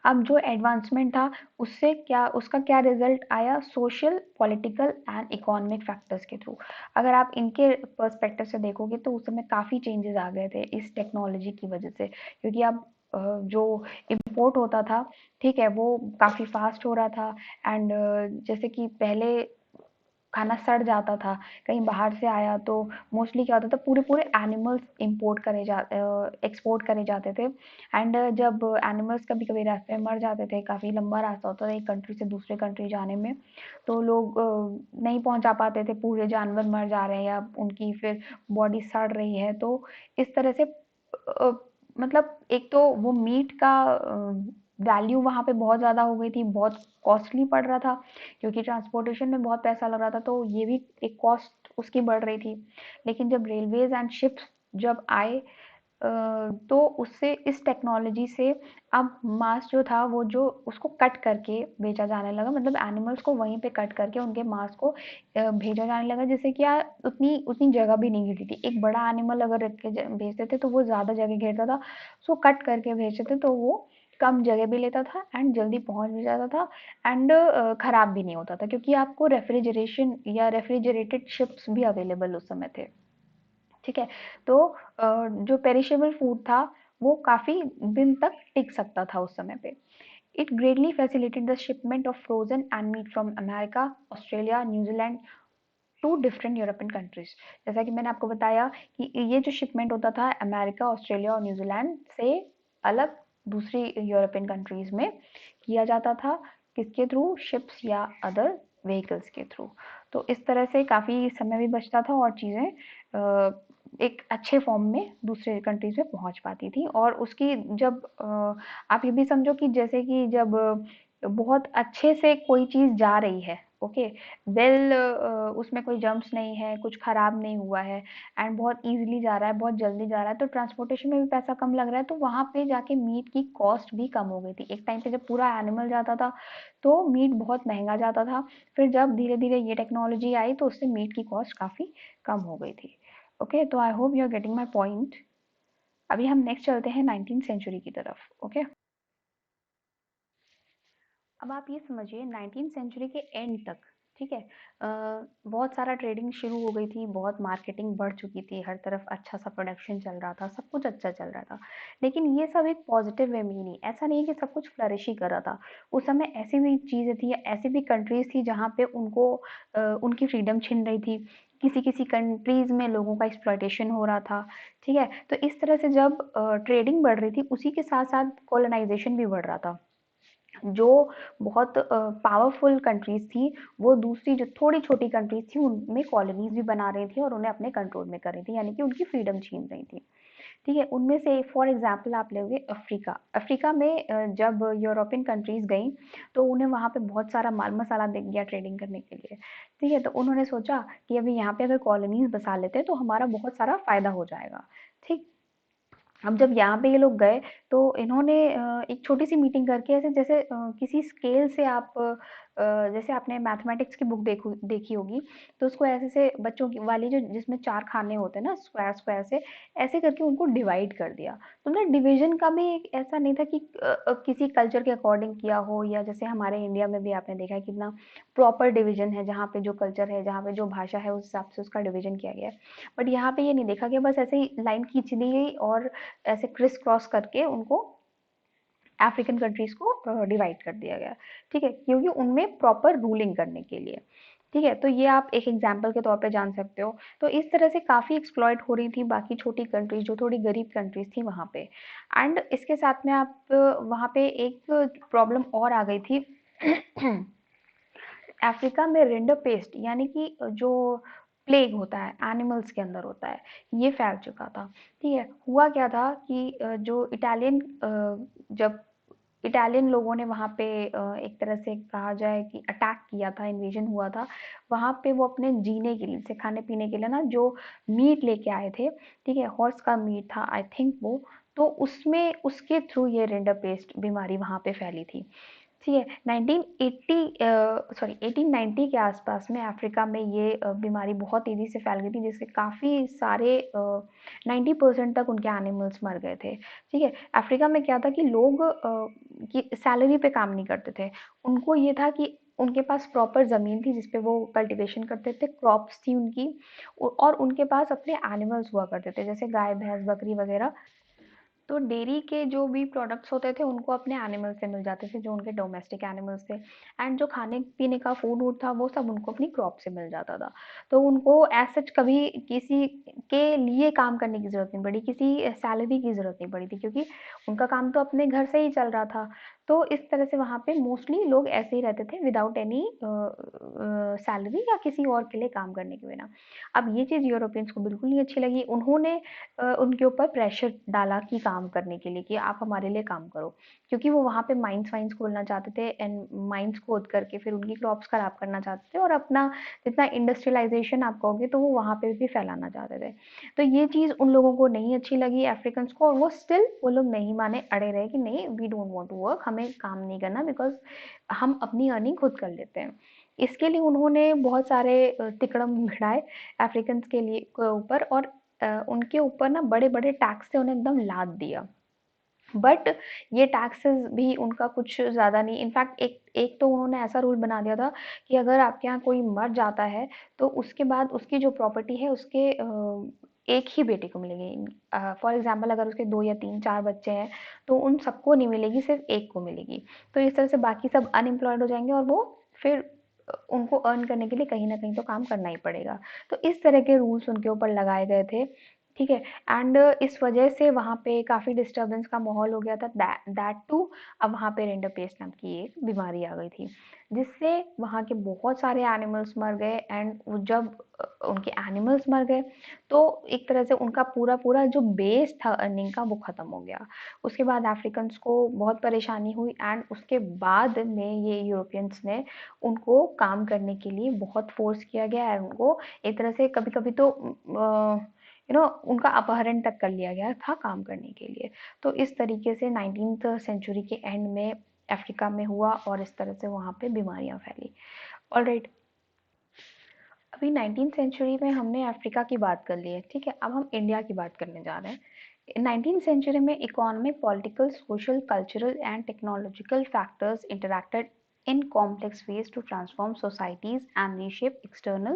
अब जो एडवांसमेंट था उससे क्या, उसका क्या रिजल्ट आया, social, political and economic factors के थ्रू। अगर आप इनके पर्सपेक्टिव से देखोगे तो उस समय काफ़ी चेंजेस आ गए थे इस टेक्नोलॉजी की वजह से, क्योंकि अब जो इम्पोर्ट होता था, ठीक है, वो काफ़ी फास्ट हो रहा था, एंड जैसे कि पहले खाना सड़ जाता था, कहीं बाहर से आया तो मोस्टली क्या होता था, पूरे-पूरे एनिमल्स एक्सपोर्ट करे जाते थे। एंड जब एनिमल्स कभी-कभी रास्ते में मर जाते थे, काफ़ी लंबा रास्ता होता था एक कंट्री से दूसरे कंट्री जाने में, तो लोग नहीं पहुँचा पाते थे, पूरे जानवर मर जा रहे हैं या उनकी फिर बॉडी सड़ रही है। तो इस तरह से अ, मतलब एक तो वो मीट का वैल्यू वहाँ पे बहुत ज़्यादा हो गई थी, बहुत कॉस्टली पड़ रहा था, क्योंकि ट्रांसपोर्टेशन में बहुत पैसा लग रहा था, तो ये भी एक कॉस्ट उसकी बढ़ रही थी। लेकिन जब रेलवेज एंड शिप्स जब आए, तो उससे, इस टेक्नोलॉजी से अब मांस जो था वो जो उसको कट करके बेचा जाने लगा, मतलब एनिमल्स को वहीं पे कट करके उनके मांस को भेजा जाने लगा, जिससे क्या उतनी उतनी जगह भी नहीं घिरती थी। एक बड़ा एनिमल अगर रख के भेजते थे तो वो ज़्यादा जगह घेरता था, उसको कट करके भेजते थे तो वो कम जगह भी लेता था एंड जल्दी पहुंच भी जाता था एंड खराब भी नहीं होता था, क्योंकि आपको रेफ्रिजरेशन या रेफ्रिजरेटेड शिप्स भी अवेलेबल उस समय थे। ठीक है, तो जो पेरिशेबल फूड था वो काफी दिन तक टिक सकता था उस समय पे। It greatly facilitated the shipment of frozen and meat from America, Australia, New Zealand to different European countries. जैसा कि मैंने आपको बताया कि ये जो शिपमेंट होता था अमेरिका, ऑस्ट्रेलिया और न्यूजीलैंड से अलग दूसरी यूरोपियन कंट्रीज में किया जाता था, किसके थ्रू, शिप्स या अदर व्हीकल्स के थ्रू। तो इस तरह से काफ़ी समय भी बचता था और चीज़ें एक अच्छे फॉर्म में दूसरे कंट्रीज में पहुंच पाती थी। और उसकी जब आप ये भी समझो कि जैसे कि जब बहुत अच्छे से कोई चीज़ जा रही है, ओके, वेल उसमें कोई जम्प्स नहीं है, कुछ खराब नहीं हुआ है एंड बहुत इजीली जा रहा है, बहुत जल्दी जा रहा है, तो ट्रांसपोर्टेशन में भी पैसा कम लग रहा है, तो वहां पे जाके मीट की कॉस्ट भी कम हो गई थी। एक टाइम पे जब पूरा एनिमल जाता था तो मीट बहुत महंगा जाता था, फिर जब धीरे धीरे ये टेक्नोलॉजी आई तो उससे मीट की कॉस्ट काफी कम हो गई थी। ओके, तो I hope you are getting my point. अभी हम नेक्स्ट चलते हैं 19th सेंचुरी की तरफ। ओके, अब आप ये समझिए 19th सेंचुरी के एंड तक, ठीक है, बहुत सारा ट्रेडिंग शुरू हो गई थी, बहुत मार्केटिंग बढ़ चुकी थी, हर तरफ अच्छा सा प्रोडक्शन चल रहा था, सब कुछ अच्छा चल रहा था। लेकिन ये सब एक पॉजिटिव वे में ही नहीं, ऐसा नहीं है कि सब कुछ फ्लरिश ही कर रहा था। उस समय ऐसी भी चीज़ें थी या ऐसी भी कंट्रीज थी जहाँ पे उनको उनकी फ्रीडम छिन रही थी, किसी किसी कंट्रीज में लोगों का एक्सप्लॉयटेशन हो रहा था। ठीक है, तो इस तरह से जब ट्रेडिंग बढ़ रही थी उसी के साथ साथ कॉलोनाइजेशन भी बढ़ रहा था। जो बहुत पावरफुल कंट्रीज थी वो दूसरी जो थोड़ी छोटी कंट्रीज थी उनमें कॉलोनीज भी बना रही थी और उन्हें अपने कंट्रोल में कर रही थी, यानी कि उनकी फ्रीडम छीन रही थी। ठीक है, उनमें से फॉर एग्जांपल आप लोगे अफ्रीका। अफ्रीका में जब यूरोपियन कंट्रीज गई तो उन्हें वहां पे बहुत सारा माल मसाला दिख गया ट्रेडिंग करने के लिए। ठीक है, तो उन्होंने सोचा कि अभी यहाँ पे अगर कॉलोनीज बसा लेते हैं तो हमारा बहुत सारा फायदा हो जाएगा। ठीक, अब जब यहाँ पे ये लोग गए तो इन्होंने एक छोटी सी मीटिंग करके ऐसे जैसे किसी स्केल से आप जैसे आपने मैथमेटिक्स की बुक देखी होगी, तो उसको ऐसे से बच्चों की वाली जो जिसमें चार खाने होते हैं ना, स्क्वायर स्क्वायर से ऐसे करके उनको डिवाइड कर दिया। तो ना डिवीजन का भी एक ऐसा नहीं था कि किसी कल्चर के अकॉर्डिंग किया हो, या जैसे हमारे इंडिया में भी आपने देखा है कितना प्रॉपर डिवीजन है, जहाँ पे जो कल्चर है, जहाँ पे जो भाषा है उस हिसाब से उसका डिवीजन किया गया है। बट यहाँ पे ये नहीं देखा गया, बस ऐसे ही लाइन खींच दी गई और ऐसे क्रिस क्रॉस करके उनको अफ्रीकन कंट्रीज को डिवाइड कर दिया गया। ठीक है, क्योंकि उनमें प्रॉपर रूलिंग करने के लिए। ठीक है, तो ये आप एक एग्जाम्पल के तौर पे जान सकते हो। तो इस तरह से काफ़ी एक्सप्लॉइट हो रही थी बाकी छोटी कंट्रीज जो थोड़ी गरीब कंट्रीज थी वहाँ पे। एंड इसके साथ में आप वहाँ पे एक प्रॉब्लम और आ गई थी अफ्रीका में रिंडर पेस्ट, यानी कि जो प्लेग होता है एनिमल्स के अंदर होता है, ये फैल चुका था। ठीक है, हुआ क्या था कि जो इटालियन जब इटालियन लोगों ने वहाँ पे एक तरह से कहा जाए कि अटैक किया था, इन्वेजन हुआ था, वहाँ पे वो अपने जीने के लिए, जैसे खाने पीने के लिए ना जो मीट लेके आए थे, ठीक है, हॉर्स का मीट था आई थिंक वो, तो उसमें उसके थ्रू ये रिंडर पेस्ट बीमारी वहाँ पे फैली थी। ठीक है, 1980 सॉरी 1890 के आसपास में अफ्रीका में ये बीमारी बहुत तेज़ी से फैल गई थी, जिससे काफ़ी सारे 90% तक उनके एनिमल्स मर गए थे। ठीक है, अफ्रीका में क्या था कि लोग की सैलरी पे काम नहीं करते थे, उनको ये था कि उनके पास प्रॉपर ज़मीन थी जिसपे वो कल्टीवेशन करते थे, क्रॉप्स थी उनकी, और उनके पास अपने एनिमल्स हुआ करते थे जैसे गाय भैंस बकरी वगैरह। तो डेयरी के जो भी प्रोडक्ट्स होते थे उनको अपने एनिमल से मिल जाते थे, जो उनके डोमेस्टिक एनिमल्स थे। एंड जो खाने पीने का फूड वूड था वो सब उनको अपनी क्रॉप से मिल जाता था। तो उनको एज सच कभी किसी के लिए काम करने की जरूरत नहीं पड़ी, किसी सैलरी की जरूरत नहीं पड़ी थी, क्योंकि उनका काम तो अपने घर से ही चल रहा था। तो इस तरह से वहाँ पे मोस्टली लोग ऐसे ही रहते थे, विदाउट एनी सैलरी या किसी और के लिए काम करने के बिना। अब ये चीज़ यूरोपियंस को बिल्कुल नहीं अच्छी लगी। उन्होंने उनके ऊपर प्रेशर डाला कि काम करने के लिए, कि आप हमारे लिए काम करो, क्योंकि वो वहाँ पे माइंस वाइंस खोलना चाहते थे एंड माइंस खोद करके फिर उनकी क्रॉप्स खराब करना चाहते थे, और अपना जितना इंडस्ट्रियलाइजेशन आप कहोगे तो वो वहाँ पे भी फैलाना चाहते थे। तो ये चीज़ उन लोगों को नहीं अच्छी लगी अफ्रीकन को, और वो स्टिल वो लोग नहीं माने, अड़े रहे कि नहीं, we don't want to work, हमें काम नहीं करना, बिकॉज हम अपनी अर्निंग खुद कर लेते हैं। इसके लिए उन्होंने बहुत सारे तिकड़म भिड़ाए अफ्रीकन के लिए के ऊपर, और उनके ऊपर ना बड़े बड़े टैक्स से उन्हें एकदम लाद दिया। बट ये टैक्सेस भी उनका कुछ ज़्यादा नहीं, इनफैक्ट एक एक तो उन्होंने ऐसा रूल बना दिया था कि अगर आपके यहाँ कोई मर जाता है तो उसके बाद उसकी जो प्रॉपर्टी है उसके एक ही बेटे को मिलेगी। फॉर एग्जाम्पल अगर उसके 2 या 3 4 बच्चे हैं तो उन सबको नहीं मिलेगी, सिर्फ एक को मिलेगी। तो इस तरह से बाकी सब अनएम्प्लॉयड हो जाएंगे, और वो फिर उनको अर्न करने के लिए कहीं ना कहीं तो काम करना ही पड़ेगा। तो इस तरह के रूल्स उनके ऊपर लगाए गए थे, ठीक है। एंड इस वजह से वहाँ पे काफ़ी डिस्टर्बेंस का माहौल हो गया था, दैट टू अब वहाँ पे रेंडर पेस्ट नाम की एक बीमारी आ गई थी, जिससे वहाँ के बहुत सारे एनिमल्स मर गए। एंड जब उनके एनिमल्स मर गए तो एक तरह से उनका पूरा पूरा जो बेस था अर्निंग का वो ख़त्म हो गया। उसके बाद अफ्रीकन्स को बहुत परेशानी हुई, एंड उसके बाद में ये यूरोपियंस ने उनको काम करने के लिए बहुत फोर्स किया गया, एंड उनको एक तरह से कभी कभी तो उनका अपहरण तक कर लिया गया था काम करने के लिए। तो इस तरीके से 19th सेंचुरी के एंड में अफ्रीका में हुआ, और इस तरह से वहाँ पे बीमारियाँ फैली। ऑलराइट, अभी 19th सेंचुरी में हमने अफ्रीका की बात कर ली है, ठीक है। अब हम इंडिया की बात करने जा रहे हैं। 19th सेंचुरी में economic, political, social, cultural and technological factors interacted in complex ways to transform societies and reshape external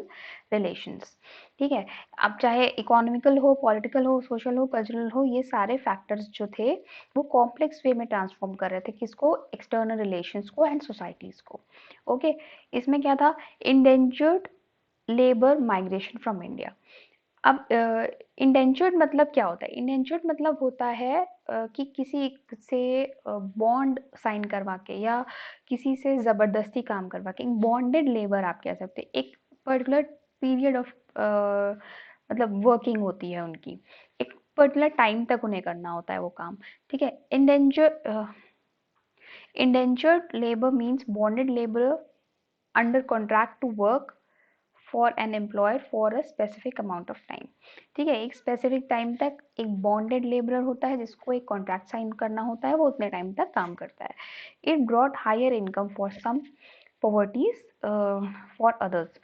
relations, ठीक है। अब चाहे इकोनॉमिकल हो, पॉलिटिकल हो, सोशल हो, कल्चरल हो, ये सारे फैक्टर्स जो थे वो कॉम्प्लेक्स वे में ट्रांसफॉर्म कर रहे थे, किसको, एक्सटर्नल रिलेशंस को एंड सोसाइटीज को। ओके, इसमें क्या था, endangered labour migration from India. अब इंडेंचर्ड मतलब क्या होता है, इंडेंचर्ड मतलब होता है कि किसी से बॉन्ड साइन करवा के या किसी से ज़बरदस्ती काम करवा के, बॉन्डेड लेबर आप कह सकते हैं। एक पर्टिकुलर पीरियड ऑफ मतलब वर्किंग होती है उनकी, एक पर्टिकुलर टाइम तक उन्हें करना होता है वो काम, ठीक है। Indentured labour means bonded labour under contract to work for an employer for a specific amount of time, ठीक है। एक स्पेसिफिक टाइम तक एक बॉन्डेड लेबरर होता है जिसको एक कॉन्ट्रैक्ट साइन करना होता है, वो उतने टाइम तक काम करता है। It brought higher income for some, poverties for others.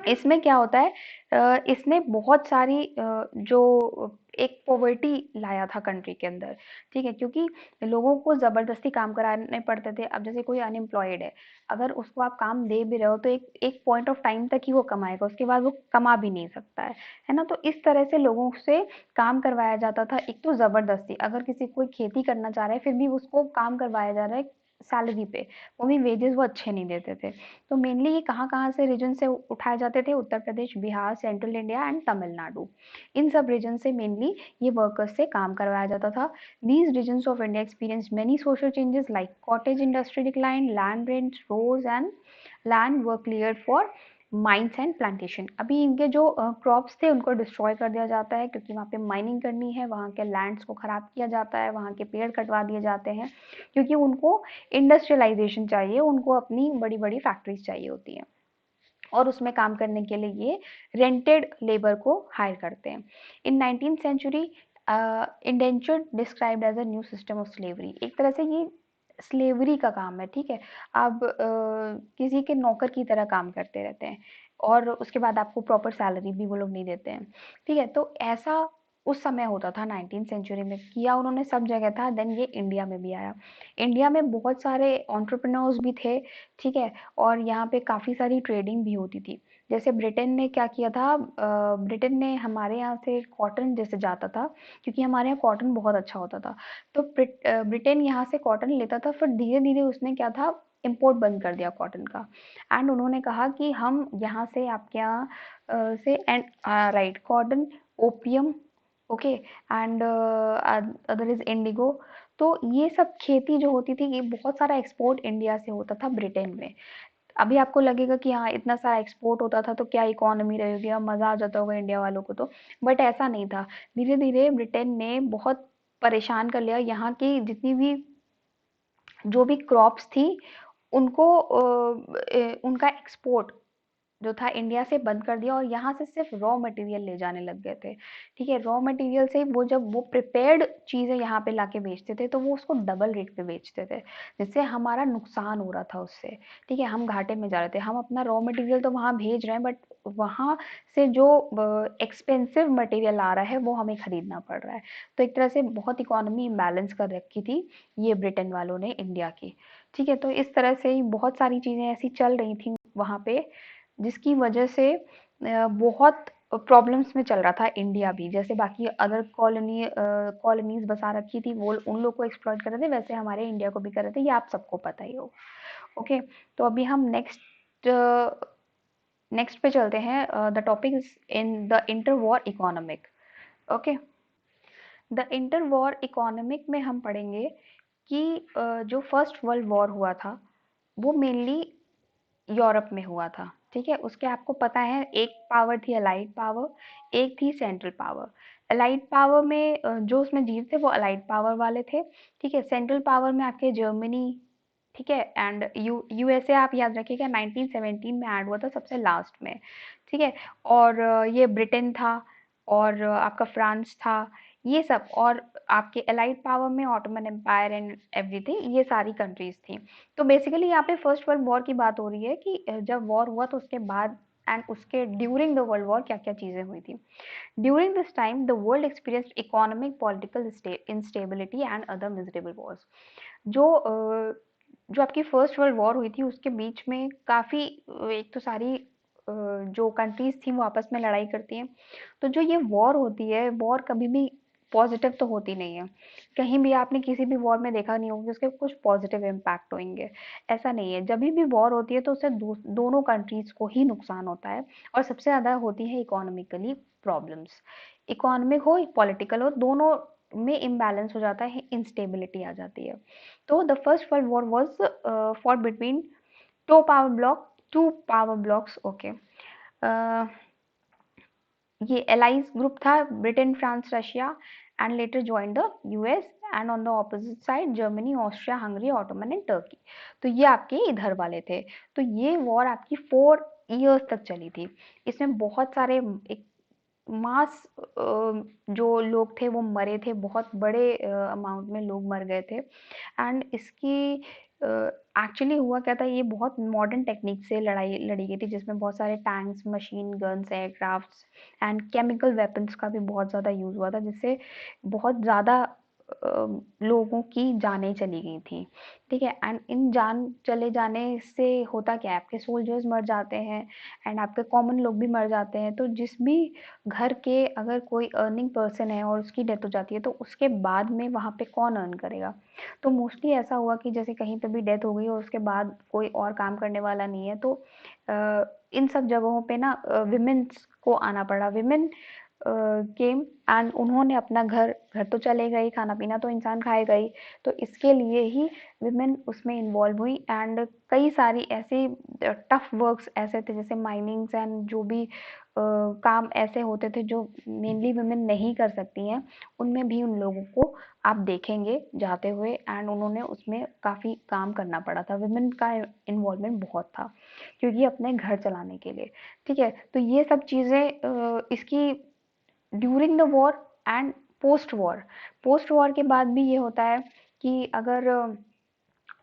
इसमें क्या होता है, इसने बहुत सारी जो एक पॉवर्टी लाया था कंट्री के अंदर, ठीक है, क्योंकि लोगों को ज़बरदस्ती काम कराने पड़ते थे। अब जैसे कोई अनएम्प्लॉयड है, अगर उसको आप काम दे भी रहे हो तो एक एक पॉइंट ऑफ टाइम तक ही वो कमाएगा, उसके बाद वो कमा भी नहीं सकता है ना। तो इस तरह से लोगों से काम करवाया जाता था, एक तो ज़बरदस्ती, अगर किसी कोई खेती करना चाह रहा है फिर भी उसको काम करवाया जा रहा है सैलरी पे, वो भी वेजेस वो अच्छे नहीं देते थे। तो मेनली ये कहाँ-कहाँ से रीजन से उठाए जाते थे, Uttar Pradesh, Bihar, central India and Tamil Nadu. इन सब रीजन से मेनली ये वर्कर्स से काम करवाया जाता था। These regions of India experienced many social changes like cottage industry decline, land rents rose and land were cleared for mines and plantation. अभी इनके जो क्रॉप्स थे उनको डिस्ट्रॉय कर दिया जाता है, क्योंकि वहाँ पे माइनिंग करनी है, वहाँ के लैंड्स को ख़राब किया जाता है, वहाँ के पेड़ कटवा दिए जाते हैं, क्योंकि उनको इंडस्ट्रियलाइजेशन चाहिए, उनको अपनी बड़ी बड़ी फैक्ट्रीज चाहिए होती हैं, और उसमें काम करने के लिए ये रेंटेड लेबर को हायर करते हैं। In 19th century indentured described as a new system of slavery. एक तरह से ये स्लेवरी का काम है, ठीक है। आप किसी के नौकर की तरह काम करते रहते हैं, और उसके बाद आपको प्रॉपर सैलरी भी वो लोग नहीं देते हैं, ठीक है। तो ऐसा उस समय होता था 19th सेंचुरी में, किया उन्होंने सब जगह था। देन ये इंडिया में भी आया। इंडिया में बहुत सारे एंटरप्रेन्योर्स भी थे, ठीक है, और यहाँ पे काफ़ी सारी ट्रेडिंग भी होती थी। जैसे ब्रिटेन ने क्या किया था, ब्रिटेन ने हमारे यहाँ से कॉटन जैसे जाता था, क्योंकि हमारे यहाँ कॉटन बहुत अच्छा होता था, तो ब्रिटेन यहाँ से कॉटन लेता था, फिर धीरे-धीरे उसने क्या था, इम्पोर्ट बंद कर दिया कॉटन का। एंड उन्होंने कहा कि हम यहाँ से आपके यहाँ से and right cotton, opium, okay, and other is Indigo. तो ये सब खेती जो होती थी, ये बहुत सारा एक्सपोर्ट इंडिया से होता था ब्रिटेन में। अभी आपको लगेगा कि हाँ, इतना सारा एक्सपोर्ट होता था तो क्या इकोनॉमी रहेगी, अब मज़ा आ जाता होगा इंडिया वालों को तो, बट ऐसा नहीं था। धीरे-धीरे ब्रिटेन ने बहुत परेशान कर लिया यहाँ की जितनी भी जो भी क्रॉप्स थी, उनको उनका एक्सपोर्ट जो था इंडिया से बंद कर दिया और यहाँ से सिर्फ रॉ मटेरियल ले जाने लग गए थे। ठीक है, रॉ मटेरियल से वो जब वो प्रिपेयर्ड चीज़ें यहाँ पे लाके बेचते थे तो वो उसको डबल रेट पे बेचते थे, जिससे हमारा नुकसान हो रहा था उससे। ठीक है, हम घाटे में जा रहे थे, हम अपना रॉ मटेरियल तो वहाँ भेज रहे हैं, बट वहाँ से जो एक्सपेंसिव मटेरियल आ रहा है वो हमें खरीदना पड़ रहा है। तो एक तरह से बहुत इकोनॉमी इम्बैलेंस कर रखी थी ये ब्रिटेन वालों ने इंडिया की। ठीक है, तो इस तरह से ही बहुत सारी चीज़ें ऐसी चल रही थी वहाँ पे, जिसकी वजह से बहुत प्रॉब्लम्स में चल रहा था इंडिया भी। जैसे बाकी अदर कॉलोनीज बसा रखी थी, वो उन लोग को एक्सप्लॉइट कर रहे थे, वैसे हमारे इंडिया को भी कर रहे थे, ये आप सबको पता ही हो। ओके, तो अभी हम नेक्स्ट पे चलते हैं। The topic is in the inter war economic. Okay, the inter war economic में हम पढ़ेंगे कि जो फर्स्ट वर्ल्ड वॉर हुआ था वो मेनली यूरोप में हुआ था। ठीक है, उसके आपको पता है एक पावर थी अलाइड पावर, एक थी सेंट्रल पावर। अलाइड पावर में जो उसमें जीत थे वो अलाइड पावर वाले थे। ठीक है, सेंट्रल पावर में आपके जर्मनी, ठीक है, एंड यूएसए आप याद रखिएगा 1917 में ऐड हुआ था सबसे लास्ट में। ठीक है, और ये ब्रिटेन था, और आपका फ्रांस था, ये सब, और आपके अलाइड पावर में ऑटोमन एम्पायर एंड एवरीथिंग, ये सारी कंट्रीज थी। तो बेसिकली यहाँ पे फर्स्ट वर्ल्ड वॉर की बात हो रही है कि जब वॉर हुआ तो उसके बाद एंड उसके ड्यूरिंग द वर्ल्ड वॉर क्या क्या चीजें हुई थी। During this time the world experienced economic political instability and other miserable Wars. जो जो आपकी फर्स्ट वर्ल्ड वॉर हुई थी उसके बीच में काफ़ी एक तो सारी जो कंट्रीज थी वो आपस में लड़ाई करती हैं। तो जो ये वॉर होती है, वॉर कभी भी पॉजिटिव तो होती नहीं है। कहीं भी आपने किसी भी वॉर में देखा नहीं होगा कि उसके कुछ पॉजिटिव इम्पैक्ट होंगे, ऐसा नहीं है। जब भी वॉर होती है तो उससे दोनों कंट्रीज को ही नुकसान होता है, और सबसे ज़्यादा होती है इकोनॉमिकली प्रॉब्लम्स। इकोनॉमिक हो पॉलिटिकल हो, दोनों में इम्बैलेंस हो जाता है, इंस्टेबिलिटी आ जाती है। तो the first world war was fought between two power blocks. Okay, ये एलाइज ग्रुप था, Britain, France, Russia, and later join the US, and on the opposite side Germany, Austria, Hungary, Ottoman and Turkey. तो ये आपके इधर वाले थे। तो ये वॉर आपकी 4 इयर्स तक चली थी। इसमें बहुत सारे एक मास जो लोग थे वो मरे थे, बहुत बड़े अमाउंट में लोग मर गए थे। एंड इसकी एक्चुअली हुआ क्या था, ये बहुत मॉडर्न टेक्निक से लड़ाई लड़ी गई थी, जिसमें बहुत सारे tanks, machine guns, aircrafts and chemical weapons का भी बहुत ज़्यादा यूज़ हुआ था, जिससे बहुत ज़्यादा लोगों की जानें चली गई थी। ठीक है, एंड इन जान चले जाने से होता क्या है, आपके सोल्जर्स मर जाते हैं एंड आपके कॉमन लोग भी मर जाते हैं। तो जिस भी घर के अगर कोई अर्निंग पर्सन है और उसकी डेथ हो जाती है तो उसके बाद में वहाँ पे कौन अर्न करेगा। तो मोस्टली ऐसा हुआ कि जैसे कहीं पे भी डेथ हो गई और उसके बाद कोई और काम करने वाला नहीं है, तो इन सब जगहों पे ना विमेन्स को आना पड़ा। विमेन केम एंड उन्होंने अपना घर घर तो चलेगा ही, खाना पीना तो इंसान खाएगा ही, तो इसके लिए ही विमेन उसमें इन्वॉल्व हुई। एंड कई सारी ऐसी टफ वर्क्स ऐसे थे, जैसे माइनिंग्स एंड जो भी काम ऐसे होते थे जो मेनली वुमेन नहीं कर सकती हैं, उनमें भी उन लोगों को आप देखेंगे जाते हुए, एंड उन्होंने उसमें काफ़ी काम करना पड़ा था। वुमेन का इन्वॉल्वमेंट बहुत था, क्योंकि अपने घर चलाने के लिए। ठीक है, तो ये सब चीज़ें इसकी during the war and post war के बाद भी ये होता है कि अगर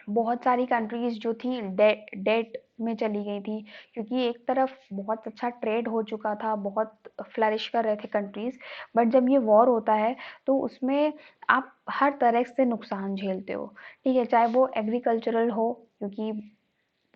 बहुत सारी कंट्रीज जो थी डेट में चली गई थी, क्योंकि एक तरफ बहुत अच्छा ट्रेड हो चुका था, बहुत फ्लरिश कर रहे थे कंट्रीज, बट जब ये वॉर होता है तो उसमें आप हर तरह से नुकसान झेलते हो। ठीक है, चाहे वो एग्रीकल्चरल हो, क्योंकि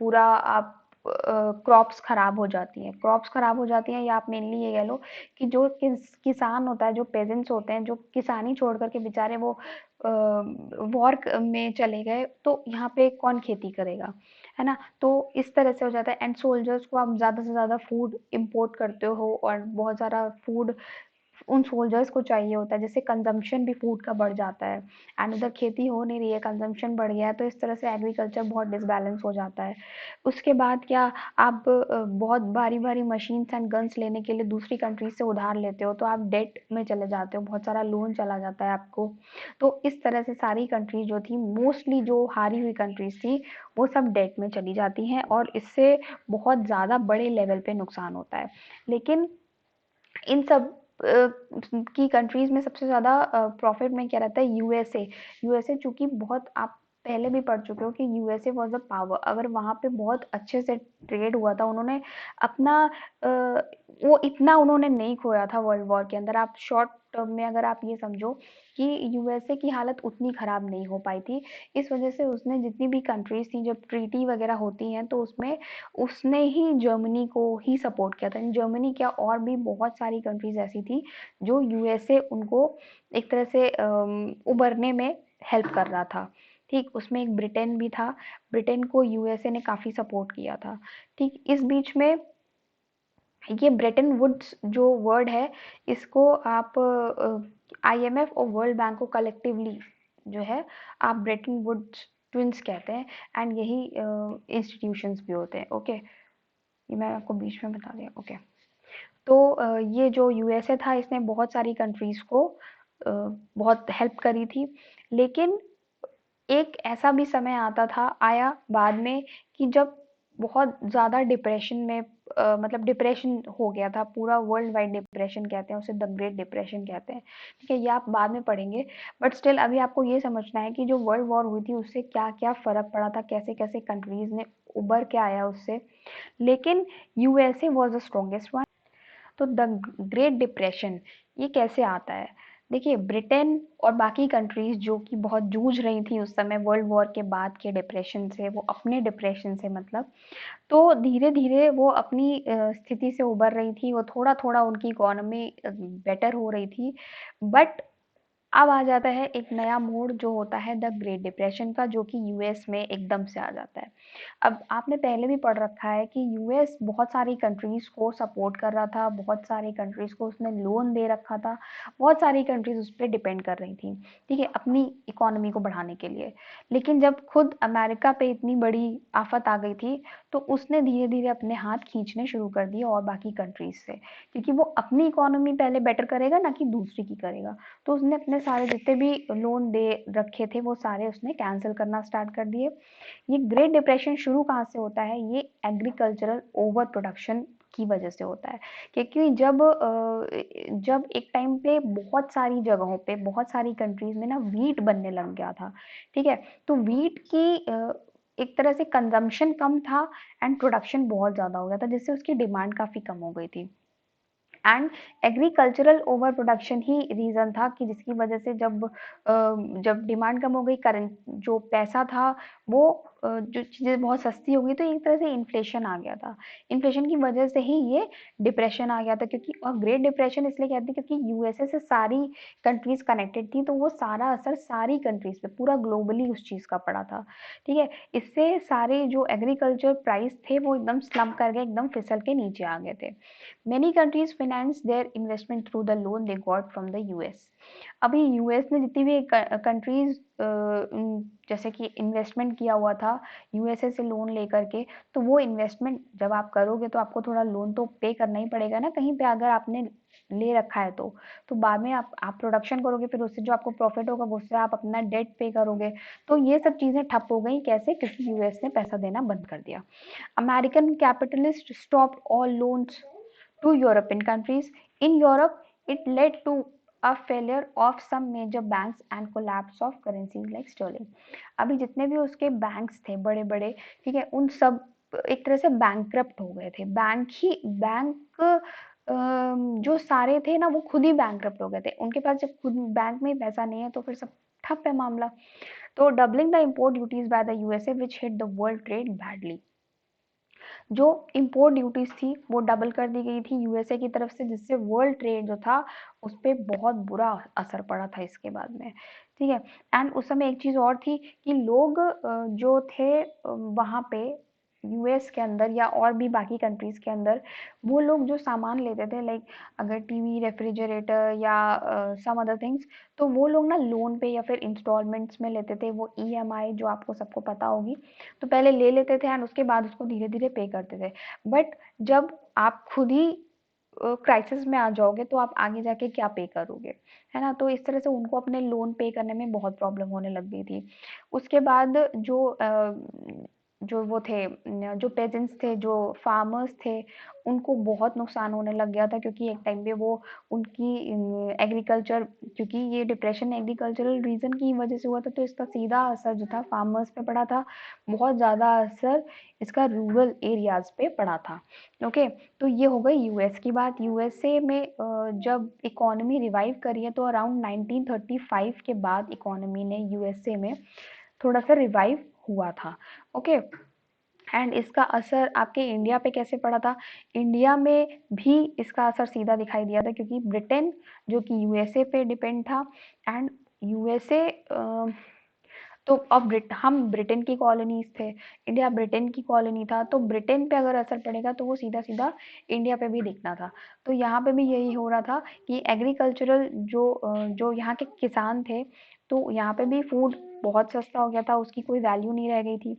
पूरा आप क्रॉप्स खराब हो जाती हैं। क्रॉप्स खराब हो जाती हैं या आप मेनली ये कह लो कि जो किसान होता है, जो पेजेंट्स होते हैं, जो किसानी छोड़ कर के बेचारे वो वॉर में चले गए, तो यहाँ पे कौन खेती करेगा, है ना? तो इस तरह से हो जाता है। एंड सोल्जर्स को आप ज़्यादा से ज़्यादा फूड इम्पोर्ट करते हो और बहुत सारा फूड उन सोल्जर्स को चाहिए होता है, जिससे कंजम्पशन भी फूड का बढ़ जाता है। एंड उधर खेती हो नहीं रही है, कंजम्पशन बढ़ गया है, तो इस तरह से एग्रीकल्चर बहुत डिसबैलेंस हो जाता है। उसके बाद क्या, आप बहुत भारी भारी मशीन्स एंड गन्स लेने के लिए दूसरी कंट्रीज से उधार लेते हो, तो आप डेट में चले जाते हो, बहुत सारा लोन चला जाता है आपको। तो इस तरह से सारी कंट्रीज जो थी, मोस्टली जो हारी हुई कंट्रीज थी, वो सब डेट में चली जाती हैं और इससे बहुत ज़्यादा बड़े लेवल पे नुकसान होता है। लेकिन इन सब की कंट्रीज में सबसे ज़्यादा प्रॉफिट में क्या रहता है, यूएसए। यूएसए चूंकि बहुत, आप पहले भी पढ़ चुके हो कि यूएसए वाज अ पावर। अगर वहाँ पे बहुत अच्छे से ट्रेड हुआ था, उन्होंने अपना वो इतना उन्होंने नहीं खोया था वर्ल्ड वॉर के अंदर। आप शॉर्ट टर्म में अगर आप ये समझो कि यूएसए की हालत उतनी खराब नहीं हो पाई थी। इस वजह से उसने जितनी भी कंट्रीज थी, जब ट्रीटी वगैरह होती हैं, तो उसमें उसने ही जर्मनी को ही सपोर्ट किया था। जर्मनी क्या, और भी बहुत सारी कंट्रीज ऐसी थी जो यूएसए उनको एक तरह से उबरने में हेल्प कर रहा था। ठीक, उसमें एक ब्रिटेन भी था। ब्रिटेन को यूएसए ने काफी सपोर्ट किया था। ठीक, इस बीच में ये ब्रेटन वुड्स जो वर्ड है, इसको आप आईएमएफ और वर्ल्ड बैंक को कलेक्टिवली जो है, आप ब्रेटन वुड्स ट्विंस कहते हैं। एंड यही इंस्टीट्यूशंस भी होते हैं। ओके, ये मैं आपको बीच में बता दिया। ओके, तो ये जो यूएसए था, इसने बहुत सारी कंट्रीज को बहुत हेल्प करी थी। लेकिन एक ऐसा भी समय आता था, आया बाद में, कि जब बहुत ज़्यादा डिप्रेशन में मतलब डिप्रेशन हो गया था। पूरा वर्ल्ड वाइड डिप्रेशन कहते हैं उसे, द ग्रेट डिप्रेशन कहते हैं। ठीक है, ये आप बाद में पढ़ेंगे। बट स्टिल अभी आपको ये समझना है कि जो वर्ल्ड वॉर हुई थी, उससे क्या क्या फ़र्क पड़ा था, कैसे कैसे कंट्रीज ने उभर के आया उससे। लेकिन USA was the strongest one. तो द ग्रेट डिप्रेशन ये कैसे आता है? देखिए, ब्रिटेन और बाकी कंट्रीज जो कि बहुत जूझ रही थी उस समय वर्ल्ड वॉर के बाद के डिप्रेशन से, वो अपने डिप्रेशन से मतलब, तो धीरे धीरे वो अपनी स्थिति से उबर रही थी। वो थोड़ा थोड़ा उनकी इकोनॉमी बेटर हो रही थी। बट अब आ जाता है एक नया मोड़ जो होता है द ग्रेट डिप्रेशन का, जो कि यूएस में एकदम से आ जाता है। अब आपने पहले भी पढ़ रखा है कि यूएस बहुत सारी कंट्रीज को सपोर्ट कर रहा था, बहुत सारी कंट्रीज को उसने लोन दे रखा था, बहुत सारी कंट्रीज उस पर डिपेंड कर रही थी, ठीक है, अपनी इकोनॉमी को बढ़ाने के लिए। लेकिन जब खुद अमेरिका पे इतनी बड़ी आफत आ गई थी, तो उसने धीरे धीरे अपने हाथ खींचने शुरू कर दिए और बाकी कंट्रीज से, क्योंकि वो अपनी इकोनॉमी पहले बेटर करेगा ना कि दूसरी की करेगा। तो उसने अपने सारे जितने भी लोन दे रखे थे, वो सारे उसने कैंसिल करना स्टार्ट कर दिए। ये ग्रेट डिप्रेशन शुरू कहाँ से होता है? ये एग्रीकल्चरल ओवर प्रोडक्शन की वजह से होता है। क्योंकि जब एक टाइम पे बहुत सारी जगहों पे, बहुत सारी कंट्रीज में ना व्हीट बनने लग गया था, ठीक है, तो व्हीट की एक तरह से कंजम्पशन कम था एंड प्रोडक्शन बहुत ज्यादा हो गया था, जिससे उसकी डिमांड काफी कम हो गई थी। एंड एग्रीकल्चरल ओवर प्रोडक्शन ही रीजन था कि जिसकी वजह से जब डिमांड कम हो गई, करंट जो पैसा था वो जो चीज़ें बहुत सस्ती हो गई, तो एक तरह से इन्फ्लेशन आ गया था। इन्फ्लेशन की वजह से ही ये डिप्रेशन आ गया था। क्योंकि और ग्रेट डिप्रेशन इसलिए कहते हैं क्योंकि यूएसए से सारी कंट्रीज कनेक्टेड थी, तो वो सारा असर सारी कंट्रीज पे, पूरा ग्लोबली उस चीज़ का पड़ा था। ठीक है, इससे सारे जो एग्रीकल्चर प्राइस थे वो एकदम स्लम्प कर गए, एकदम फिसल के नीचे आ गए थे। Many countries finance their investment through the loan they got from the US. अभी यूएस ने जितनी भी कंट्रीज जैसे कि इन्वेस्टमेंट किया हुआ था यूएसए से लोन लेकर के, तो वो इन्वेस्टमेंट जब आप करोगे तो आपको थोड़ा लोन तो पे करना ही पड़ेगा ना, कहीं पे अगर आपने ले रखा है तो बाद में आप प्रोडक्शन करोगे, फिर उससे जो आपको प्रॉफिट होगा उससे आप अपना डेट पे करोगे। तो ये सब चीजें ठप हो गई। कैसे? क्योंकि यूएस ने पैसा देना बंद कर दिया। American capitalist stop all loans to European countries. In Europe, it led to a failure of some major banks and collapse of currencies like sterling. अभी जितने भी उसके बैंक्स थे बड़े बड़े, ठीक है, उन सब एक तरह से बैंकक्रप्ट हो गए थे। बैंक जो सारे थे ना, वो खुद ही बैंकक्रप्ट हो गए थे। उनके पास जब खुद बैंक में पैसा नहीं है तो फिर सब ठप है मामला। तो doubling the import duties by the USA which hit the world trade badly. जो इम्पोर्ट ड्यूटीज थी वो डबल कर दी गई थी यूएसए की तरफ से, जिससे वर्ल्ड ट्रेड जो था उस पर बहुत बुरा असर पड़ा था इसके बाद में। ठीक है। एंड उस समय एक चीज़ और थी कि लोग जो थे वहाँ पे यूएस के अंदर या और भी बाकी कंट्रीज के अंदर, वो लोग जो सामान लेते थे, लाइक अगर टीवी, रेफ्रिजरेटर या सम अदर थिंग्स, तो वो लोग ना लोन पे या फिर इंस्टॉलमेंट्स में लेते थे। वो ईएमआई जो आपको सबको पता होगी, तो पहले ले लेते थे एंड उसके बाद उसको धीरे धीरे पे करते थे। बट जब आप खुद ही क्राइसिस में आ जाओगे तो आप आगे जाके क्या पे करोगे, है ना? तो इस तरह से उनको अपने लोन पे करने में बहुत प्रॉब्लम होने लग गई थी। उसके बाद जो वो थे जो पेजेंट्स थे, जो फार्मर्स थे, उनको बहुत नुकसान होने लग गया था, क्योंकि एक टाइम पे वो उनकी एग्रीकल्चर, क्योंकि ये डिप्रेशन एग्रीकल्चरल रीजन की वजह से हुआ था, तो इसका सीधा असर जो था फार्मर्स पे पड़ा था। बहुत ज़्यादा असर इसका रूरल एरियाज पे पड़ा था। ओके। तो ये हो गई यूएस की बात। यूएसए में जब इकोनॉमी रिवाइव करी है, तो अराउंड 1935 के बाद इकोनॉमी ने यूएसए में थोड़ा सा रिवाइव हुआ था। ओके। एंड इसका असर आपके इंडिया पे कैसे पड़ा था? इंडिया में भी इसका असर सीधा दिखाई दिया था, क्योंकि ब्रिटेन जो कि यूएसए पे डिपेंड था, एंड यूएसए तो अब हम ब्रिटेन की कॉलोनीज थे, इंडिया ब्रिटेन की कॉलोनी था, तो ब्रिटेन पे अगर असर पड़ेगा तो वो सीधा सीधा इंडिया पे भी दिखना था। तो यहाँ पे भी यही हो रहा था कि एग्रीकल्चरल जो यहाँ के किसान थे, तो यहाँ पे भी फूड बहुत सस्ता हो गया था, उसकी कोई वैल्यू नहीं रह गई थी।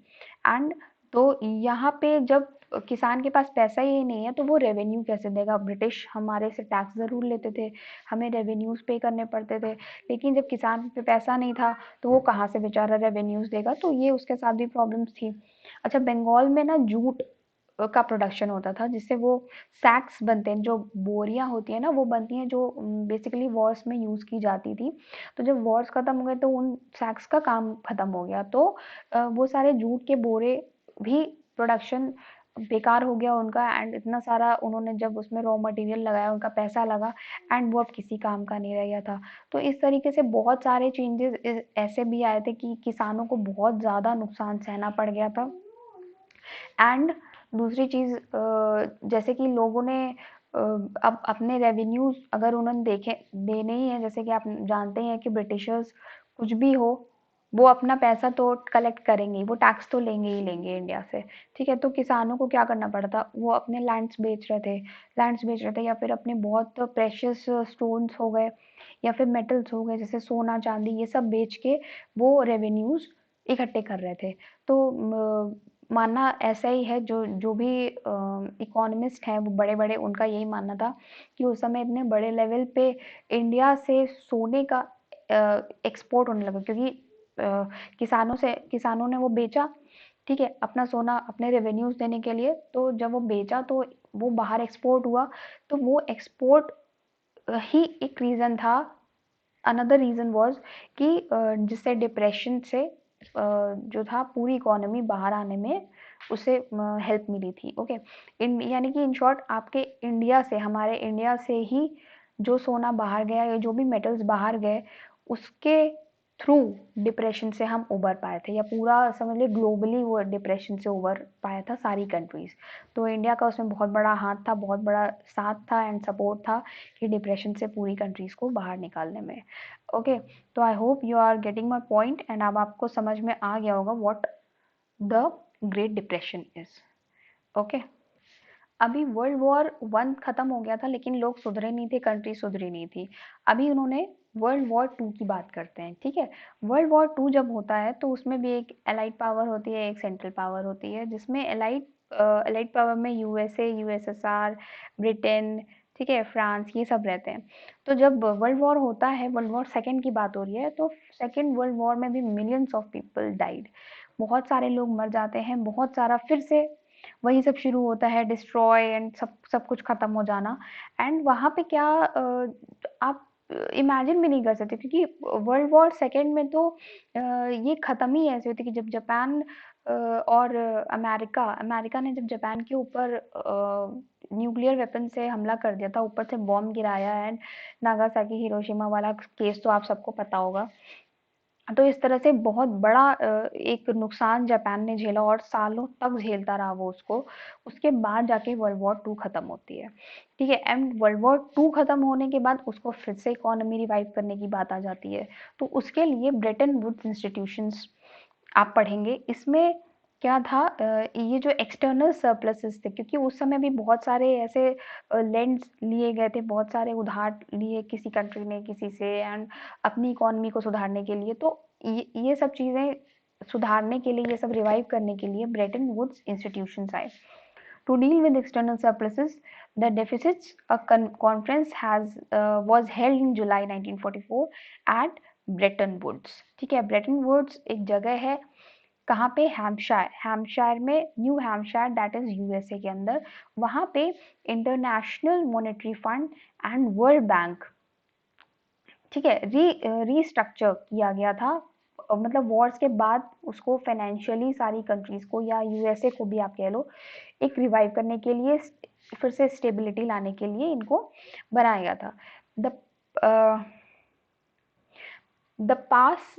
एंड तो यहाँ पे जब किसान के पास पैसा ही नहीं है, तो वो रेवेन्यू कैसे देगा? ब्रिटिश हमारे से टैक्स ज़रूर लेते थे, हमें रेवेन्यूज़ पे करने पड़ते थे, लेकिन जब किसान पे पैसा नहीं था, तो वो कहाँ से बेचारा रेवेन्यूज़ देगा? तो ये उसके साथ भी प्रॉब्लम्स थी। अच्छा, बंगाल में ना जूट का प्रोडक्शन होता था, जिससे वो सैक्स बनते हैं, जो बोरियां होती है ना, वो बनती हैं, जो बेसिकली वॉर्स में यूज़ की जाती थी। तो जब वॉर्स खत्म हो गए, तो उन सैक्स का काम खत्म हो गया, तो वो सारे जूट के बोरे भी प्रोडक्शन बेकार हो गया उनका। एंड इतना सारा उन्होंने जब उसमें रॉ मटेरियल लगाया, उनका पैसा लगा, एंड वो अब किसी काम का नहीं रह गया था। तो इस तरीके से बहुत सारे चेंजेस ऐसे भी आए थे कि किसानों को बहुत ज़्यादा नुकसान सहना पड़ गया था। एंड दूसरी चीज़, जैसे कि लोगों ने अब अपने रेवेन्यूज अगर उन्होंने देखे देने ही है, जैसे कि आप जानते हैं कि ब्रिटिशर्स कुछ भी हो, वो अपना पैसा तो कलेक्ट करेंगे ही, वो टैक्स तो लेंगे ही लेंगे इंडिया से। ठीक है। तो किसानों को क्या करना पड़ा था? वो अपने लैंड्स बेच रहे थे, या फिर अपने बहुत प्रेशियस स्टोन्स हो गए, या फिर मेटल्स हो गए, जैसे सोना चांदी, ये सब बेच के वो रेवेन्यूज इकट्ठे कर रहे थे। तो मानना ऐसा ही है, जो जो भी इकोनॉमिस्ट हैं वो बड़े बड़े, उनका यही मानना था कि उस समय इतने बड़े लेवल पे इंडिया से सोने का एक्सपोर्ट होने लगा, क्योंकि किसानों ने वो बेचा, ठीक है, अपना सोना अपने रेवेन्यूज देने के लिए। तो जब वो बेचा, तो वो बाहर एक्सपोर्ट हुआ, तो वो एक्सपोर्ट ही एक रीजन था। अनदर रीजन वाज कि जिससे डिप्रेशन से जो था पूरी इकोनॉमी बाहर आने में उसे हेल्प मिली थी। ओके। इन यानी कि इन शॉर्ट, आपके इंडिया से, हमारे इंडिया से ही जो सोना बाहर गया या जो भी मेटल्स बाहर गए, उसके थ्रू डिप्रेशन से हम उबर पाए थे, या पूरा समझ लीजिए ग्लोबली वो डिप्रेशन से उबर पाया था सारी कंट्रीज। तो इंडिया का उसमें बहुत बड़ा हाथ था, बहुत बड़ा साथ था एंड सपोर्ट था कि डिप्रेशन से पूरी कंट्रीज को बाहर निकालने में। ओके। तो I hope you are getting my point, and अब आपको समझ में आ गया होगा what the great depression is. Okay. अभी वर्ल्ड वॉर वन खत्म हो गया था, लेकिन लोग सुधरे नहीं थे, कंट्री सुधरी नहीं थी। अभी उन्होंने वर्ल्ड वॉर टू की बात करते हैं। ठीक है। वर्ल्ड वॉर टू जब होता है, तो उसमें भी एक एलाइड पावर होती है, एक सेंट्रल पावर होती है, जिसमें एलाइड पावर में यूएसए, यूएसएसआर, ब्रिटेन, ठीक है, फ्रांस, ये सब रहते हैं। तो जब वर्ल्ड वॉर होता है, वर्ल्ड वॉर सेकेंड की बात हो रही है, तो सेकेंड वर्ल्ड वॉर में भी मिलियंस ऑफ पीपल डाइड। बहुत सारे लोग मर जाते हैं, बहुत सारा फिर से वही सब शुरू होता है, डिस्ट्रॉय एंड सब सब कुछ खत्म हो जाना। एंड वहाँ पे क्या आप इमेजिन भी नहीं कर सकते, क्योंकि वर्ल्ड वॉर सेकेंड में तो ये खत्म ही ऐसे होती कि जब जापान और अमेरिका अमेरिका ने जब जापान के ऊपर न्यूक्लियर वेपन से हमला कर दिया था, ऊपर से बॉम्ब गिराया, एंड नागासाकी हिरोशिमा वाला केस तो आप सबको पता होगा। तो इस तरह से बहुत बड़ा एक नुकसान जापान ने झेला और सालों तक झेलता रहा वो उसको। उसके बाद जाके वर्ल्ड वॉर 2 खत्म होती है, ठीक है? एंड वर्ल्ड वॉर 2 खत्म होने के बाद उसको फिर से इकोनॉमी रिवाइव करने की बात आ जाती है। तो उसके लिए ब्रेटन वुड्स इंस्टीट्यूशंस आप पढ़ेंगे। इसमें क्या था, ये जो एक्सटर्नल सरप्लसेस थे, क्योंकि उस समय भी बहुत सारे ऐसे लैंड्स लिए गए थे, बहुत सारे उधार लिए किसी कंट्री ने किसी से, एंड अपनी इकोनॉमी को सुधारने के लिए। तो ये सब चीज़ें सुधारने के लिए, ये सब रिवाइव करने के लिए ब्रेटन वुड्स इंस्टीट्यूशंस आए। To deal with external surpluses, the deficits, a conference was held in July 1944 at Bretton Woods। ठीक है, ब्रेटन वुड्स एक जगह है, कहाँ पे? हैम्पशायर, हैम्पशायर में, new Hampshire, that is USA के अंदर। वहां पे international monetary fund and world bank, ठीक है, रीस्ट्रक्चर किया गया था। मतलब वॉर्स के बाद उसको फाइनेंशियली सारी कंट्रीज को, या यूएसए को भी आप कह लो, एक रिवाइव करने के लिए, फिर से स्टेबिलिटी लाने के लिए इनको बनाया गया था। The the pass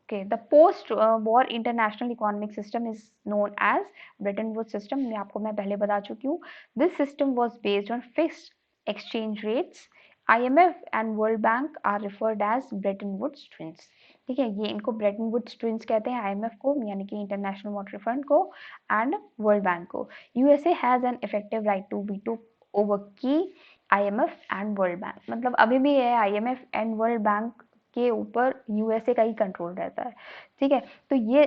Okay, the post-war international economic system is known as Bretton Woods system। मैं आपको पहले बता चुकी हूँ। This system was based on fixed exchange rates। IMF and World Bank are referred as Bretton Woods twins। ठीक है, ये इनको Bretton Woods twins कहते हैं, IMF को यानी कि इंटरनेशनल मॉनेटरी फंड को, एंड वर्ल्ड बैंक को। USA has an effective right to veto over key IMF and world bank. मतलब अभी भी है, IMF एंड वर्ल्ड बैंक के ऊपर यूएसए का ही कंट्रोल रहता है। ठीक है, तो ये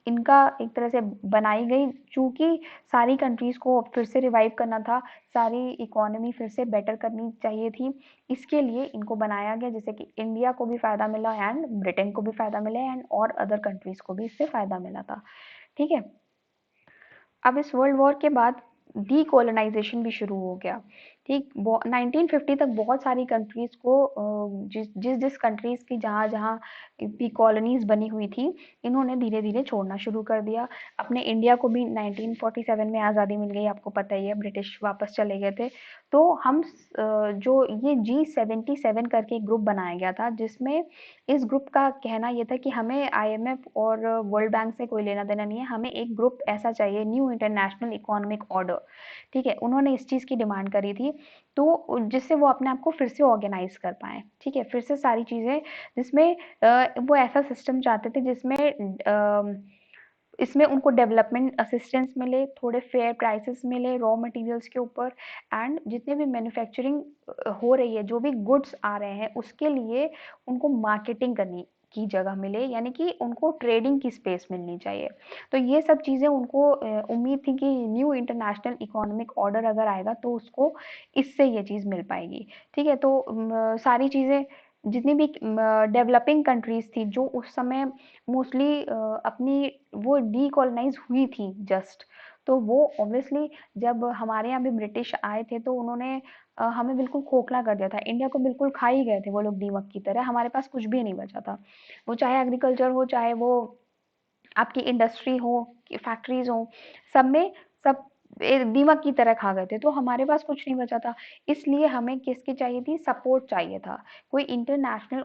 इनका एक तरह से बनाई गई, चूंकि सारी कंट्रीज को फिर से रिवाइव करना था, सारी इकोनॉमी फिर से बेटर करनी चाहिए थी, इसके लिए इनको बनाया गया, जिससे कि इंडिया को भी फायदा मिला एंड ब्रिटेन को भी फायदा मिला एंड और अदर कंट्रीज को भी इससे फायदा मिला था। ठीक है, अब इस वर्ल्ड वॉर के बाद डीकोलोनाइजेशन भी शुरू हो गया। ठीक, 1950 तक बहुत सारी कंट्रीज को, जिस जिस कंट्रीज की जहाँ जहाँ भी कॉलोनीज बनी हुई थी, इन्होंने धीरे धीरे छोड़ना शुरू कर दिया। अपने इंडिया को भी 1947 में आज़ादी मिल गई, आपको पता ही है, ब्रिटिश वापस चले गए थे। तो हम जो ये G77 करके एक ग्रुप बनाया गया था, जिसमें इस ग्रुप का कहना ये था कि हमें आईएमएफ और वर्ल्ड बैंक से कोई लेना देना नहीं है, हमें एक ग्रुप ऐसा चाहिए, न्यू इंटरनेशनल इकोनॉमिक ऑर्डर। ठीक है, उन्होंने इस चीज़ की डिमांड करी थी, तो जिससे वो अपने आप को फिर से ऑर्गेनाइज कर पाए। ठीक है, फिर से सारी चीज़ें, जिसमें वो ऐसा सिस्टम चाहते थे जिसमें इसमें उनको डेवलपमेंट असिस्टेंस मिले, थोड़े फेयर प्राइसेस मिले रॉ मटेरियल्स के ऊपर, एंड जितने भी मैन्युफैक्चरिंग हो रही है, जो भी गुड्स आ रहे हैं, उसके लिए उनको मार्केटिंग करनी की जगह मिले, यानी कि उनको ट्रेडिंग की स्पेस मिलनी चाहिए। तो ये सब चीज़ें उनको उम्मीद थी कि न्यू इंटरनेशनल इकोनॉमिक ऑर्डर अगर आएगा तो उसको इससे ये चीज़ मिल पाएगी। ठीक है, तो सारी चीज़ें, जितनी भी डेवलपिंग कंट्रीज थी जो उस समय मोस्टली अपनी वो डीकोलोनाइज हुई थी जस्ट, तो वो ऑब्वियसली जब हमारे यहाँ भी ब्रिटिश आए थे तो उन्होंने हमें बिल्कुल खोखला कर दिया था, इंडिया को बिल्कुल खा ही गए थे वो लोग दीमक की तरह, हमारे पास कुछ भी नहीं बचा था। वो चाहे एग्रीकल्चर हो, चाहे वो आपकी इंडस्ट्री हो, फैक्ट्रीज हो, सब में सब दीमक की तरह खा गए थे, तो हमारे पास कुछ नहीं बचा था। इसलिए हमें किसकी चाहिए थी? सपोर्ट चाहिए था, कोई इंटरनेशनल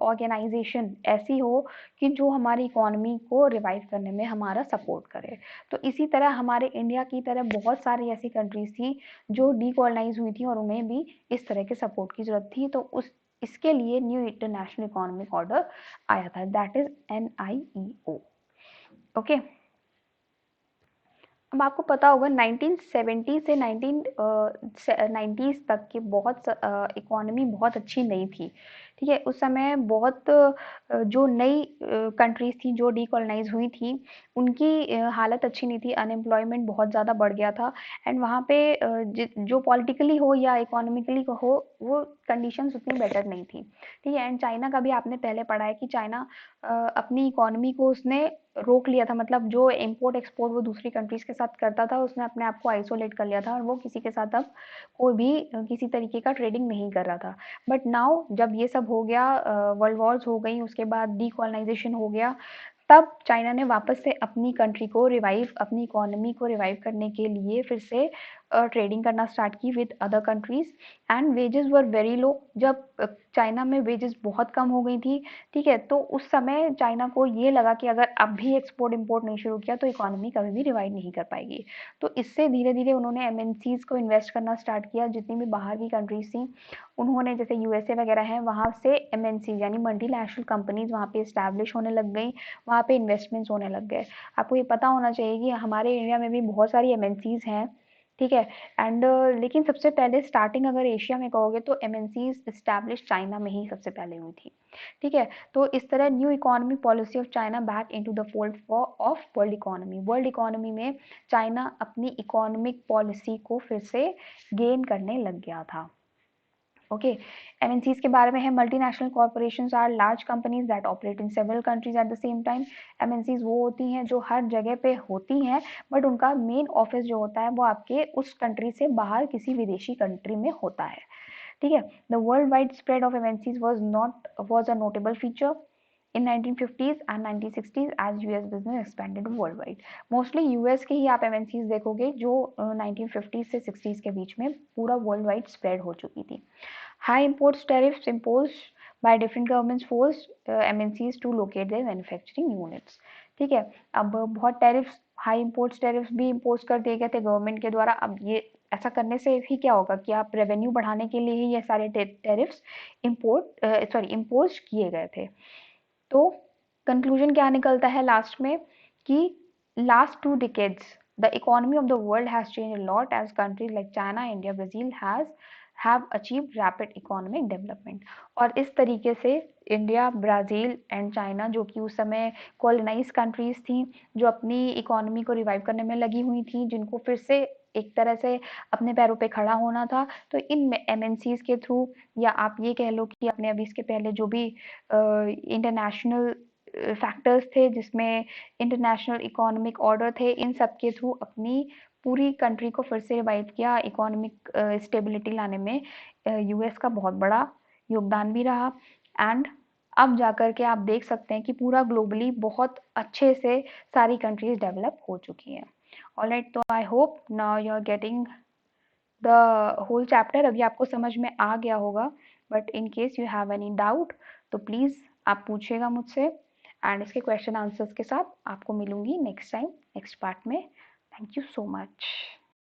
ऑर्गेनाइजेशन ऐसी हो कि जो हमारी इकोनॉमी को रिवाइव करने में हमारा सपोर्ट करे। तो इसी तरह हमारे इंडिया की तरह बहुत सारी ऐसी कंट्रीज थी जो डीकोलोनाइज हुई थी और उन्हें भी इस तरह के सपोर्ट की जरूरत थी, तो उस इसके लिए न्यू इंटरनेशनल इकोनॉमिक ऑर्डर आया था, दैट इज NIEO। ओके, अब आपको पता होगा 1970 से 1990s तक की बहुत इकोनॉमी बहुत अच्छी नहीं थी। ठीक है, उस समय बहुत जो नई कंट्रीज थी जो डीकोलोनाइज हुई थी, उनकी हालत अच्छी नहीं थी, अनएम्प्लॉयमेंट बहुत ज़्यादा बढ़ गया था, एंड वहाँ पे जो पॉलिटिकली हो या इकोनॉमिकली हो, वो कंडीशंस उतनी बेटर नहीं थी। ठीक है, एंड चाइना का भी आपने पहले पढ़ा है कि चाइना अपनी इकोनॉमी को उसने रोक लिया था, मतलब जो इम्पोर्ट एक्सपोर्ट वो दूसरी कंट्रीज के साथ करता था, उसने अपने आप को आइसोलेट कर लिया था और वो किसी के साथ अब कोई भी किसी तरीके का ट्रेडिंग नहीं कर रहा था। बट नाउ जब ये सब हो गया, वर्ल्ड वॉर्स हो गई, उसके बाद डीकोलोनाइजेशन हो गया, तब चाइना ने वापस से अपनी कंट्री को रिवाइव, अपनी इकोनॉमी को रिवाइव करने के लिए फिर से ट्रेडिंग करना स्टार्ट की with other countries and wages were very low. जब चाइना में वेजेस बहुत कम हो गई थी, ठीक है, तो उस समय चाइना को ये लगा कि अगर अब भी एक्सपोर्ट इंपोर्ट नहीं शुरू किया तो इकोनॉमी कभी भी रिवाइव नहीं कर पाएगी। तो इससे धीरे धीरे उन्होंने एमएनसीज को इन्वेस्ट करना स्टार्ट किया। जितनी भी बाहर की कंट्रीज थी उन्होंने, जैसे यूएसए वगैरह हैं, वहाँ से एमएनसी यानी मल्टीनेशनल कंपनीज वहाँ पे इस्टेब्लिश होने लग गई, वहाँ पे इन्वेस्टमेंट्स होने लग गए। आपको ये पता होना चाहिए कि हमारे इंडिया में भी बहुत सारी एमएनसीज हैं, ठीक है, एंड लेकिन सबसे पहले स्टार्टिंग अगर एशिया में कहोगे तो एमएनसीज इस्टेब्लिश चाइना में ही सबसे पहले हुई थी, ठीक है। तो इस तरह new economy policy of China back into the fold of world economy. World economy में चाइना अपनी इकोनॉमिक पॉलिसी को फिर से गेन करने लग गया था। ओके, एमएनसीज के बारे में है, multinational corporations are large companies that operate in several countries at the same time. MNCs वो होती हैं जो हर जगह पे होती हैं, बट उनका मेन ऑफिस जो होता है वो आपके उस कंट्री से बाहर किसी विदेशी कंट्री में होता है, ठीक है। The world wide spread of MNCs was a notable feature in 1950s and 1960s as US business expanded worldwide. Mostly US के ही आप एमएनसीज देखोगे जो 1950s से 60s के बीच में पूरा वर्ल्ड वाइड स्प्रेड हो चुकी थी। High imports tariffs imposed by different governments forced MNCs to locate their manufacturing units. ठीक है, अब बहुत टैरिफ्स, हाई इम्पोर्ट्स टैरिफ्स भी इम्पोज कर दिए गए थे गवर्नमेंट के द्वारा। अब ये ऐसा करने से ही क्या होगा कि आप रेवेन्यू बढ़ाने के लिए ही ये सारे टैरिफ्स इम्पोज किए गए थे। तो कंक्लूजन क्या निकलता है लास्ट में कि last 2 decades the economy of the world has changed a lot as countries like China, India, Brazil have achieved rapid economic development। और इस तरीके से इंडिया, ब्राज़ील एंड चाइना, जो कि उस समय कॉलोनाइज कंट्रीज थी, जो अपनी इकोनॉमी को रिवाइव करने में लगी हुई थी, जिनको फिर से एक तरह से अपने पैरों पे खड़ा होना था, तो इन एमएनसीज के थ्रू, या आप ये कह लो कि अपने अभी इसके पहले जो भी इंटरनेशनल फैक्टर्स थे जिसमें इंटरनेशनल इकोनॉमिक ऑर्डर थे, इन सब के थ्रू अपनी पूरी कंट्री को फिर से रिवाइव किया। इकोनॉमिक स्टेबिलिटी लाने में यूएस का बहुत बड़ा योगदान भी रहा। एंड अब जाकर के आप देख सकते हैं कि पूरा ग्लोबली बहुत अच्छे से सारी कंट्रीज डेवलप हो चुकी हैं। ऑलराइट, तो I hope now you are getting the whole chapter. अभी आपको समझ में आ गया होगा, but in case you have any doubt तो प्लीज़ आप पूछिएगा मुझसे, एंड इसके क्वेश्चन आंसर्स के साथ आपको मिलूंगी नेक्स्ट टाइम नेक्स्ट पार्ट में। Thank you so much.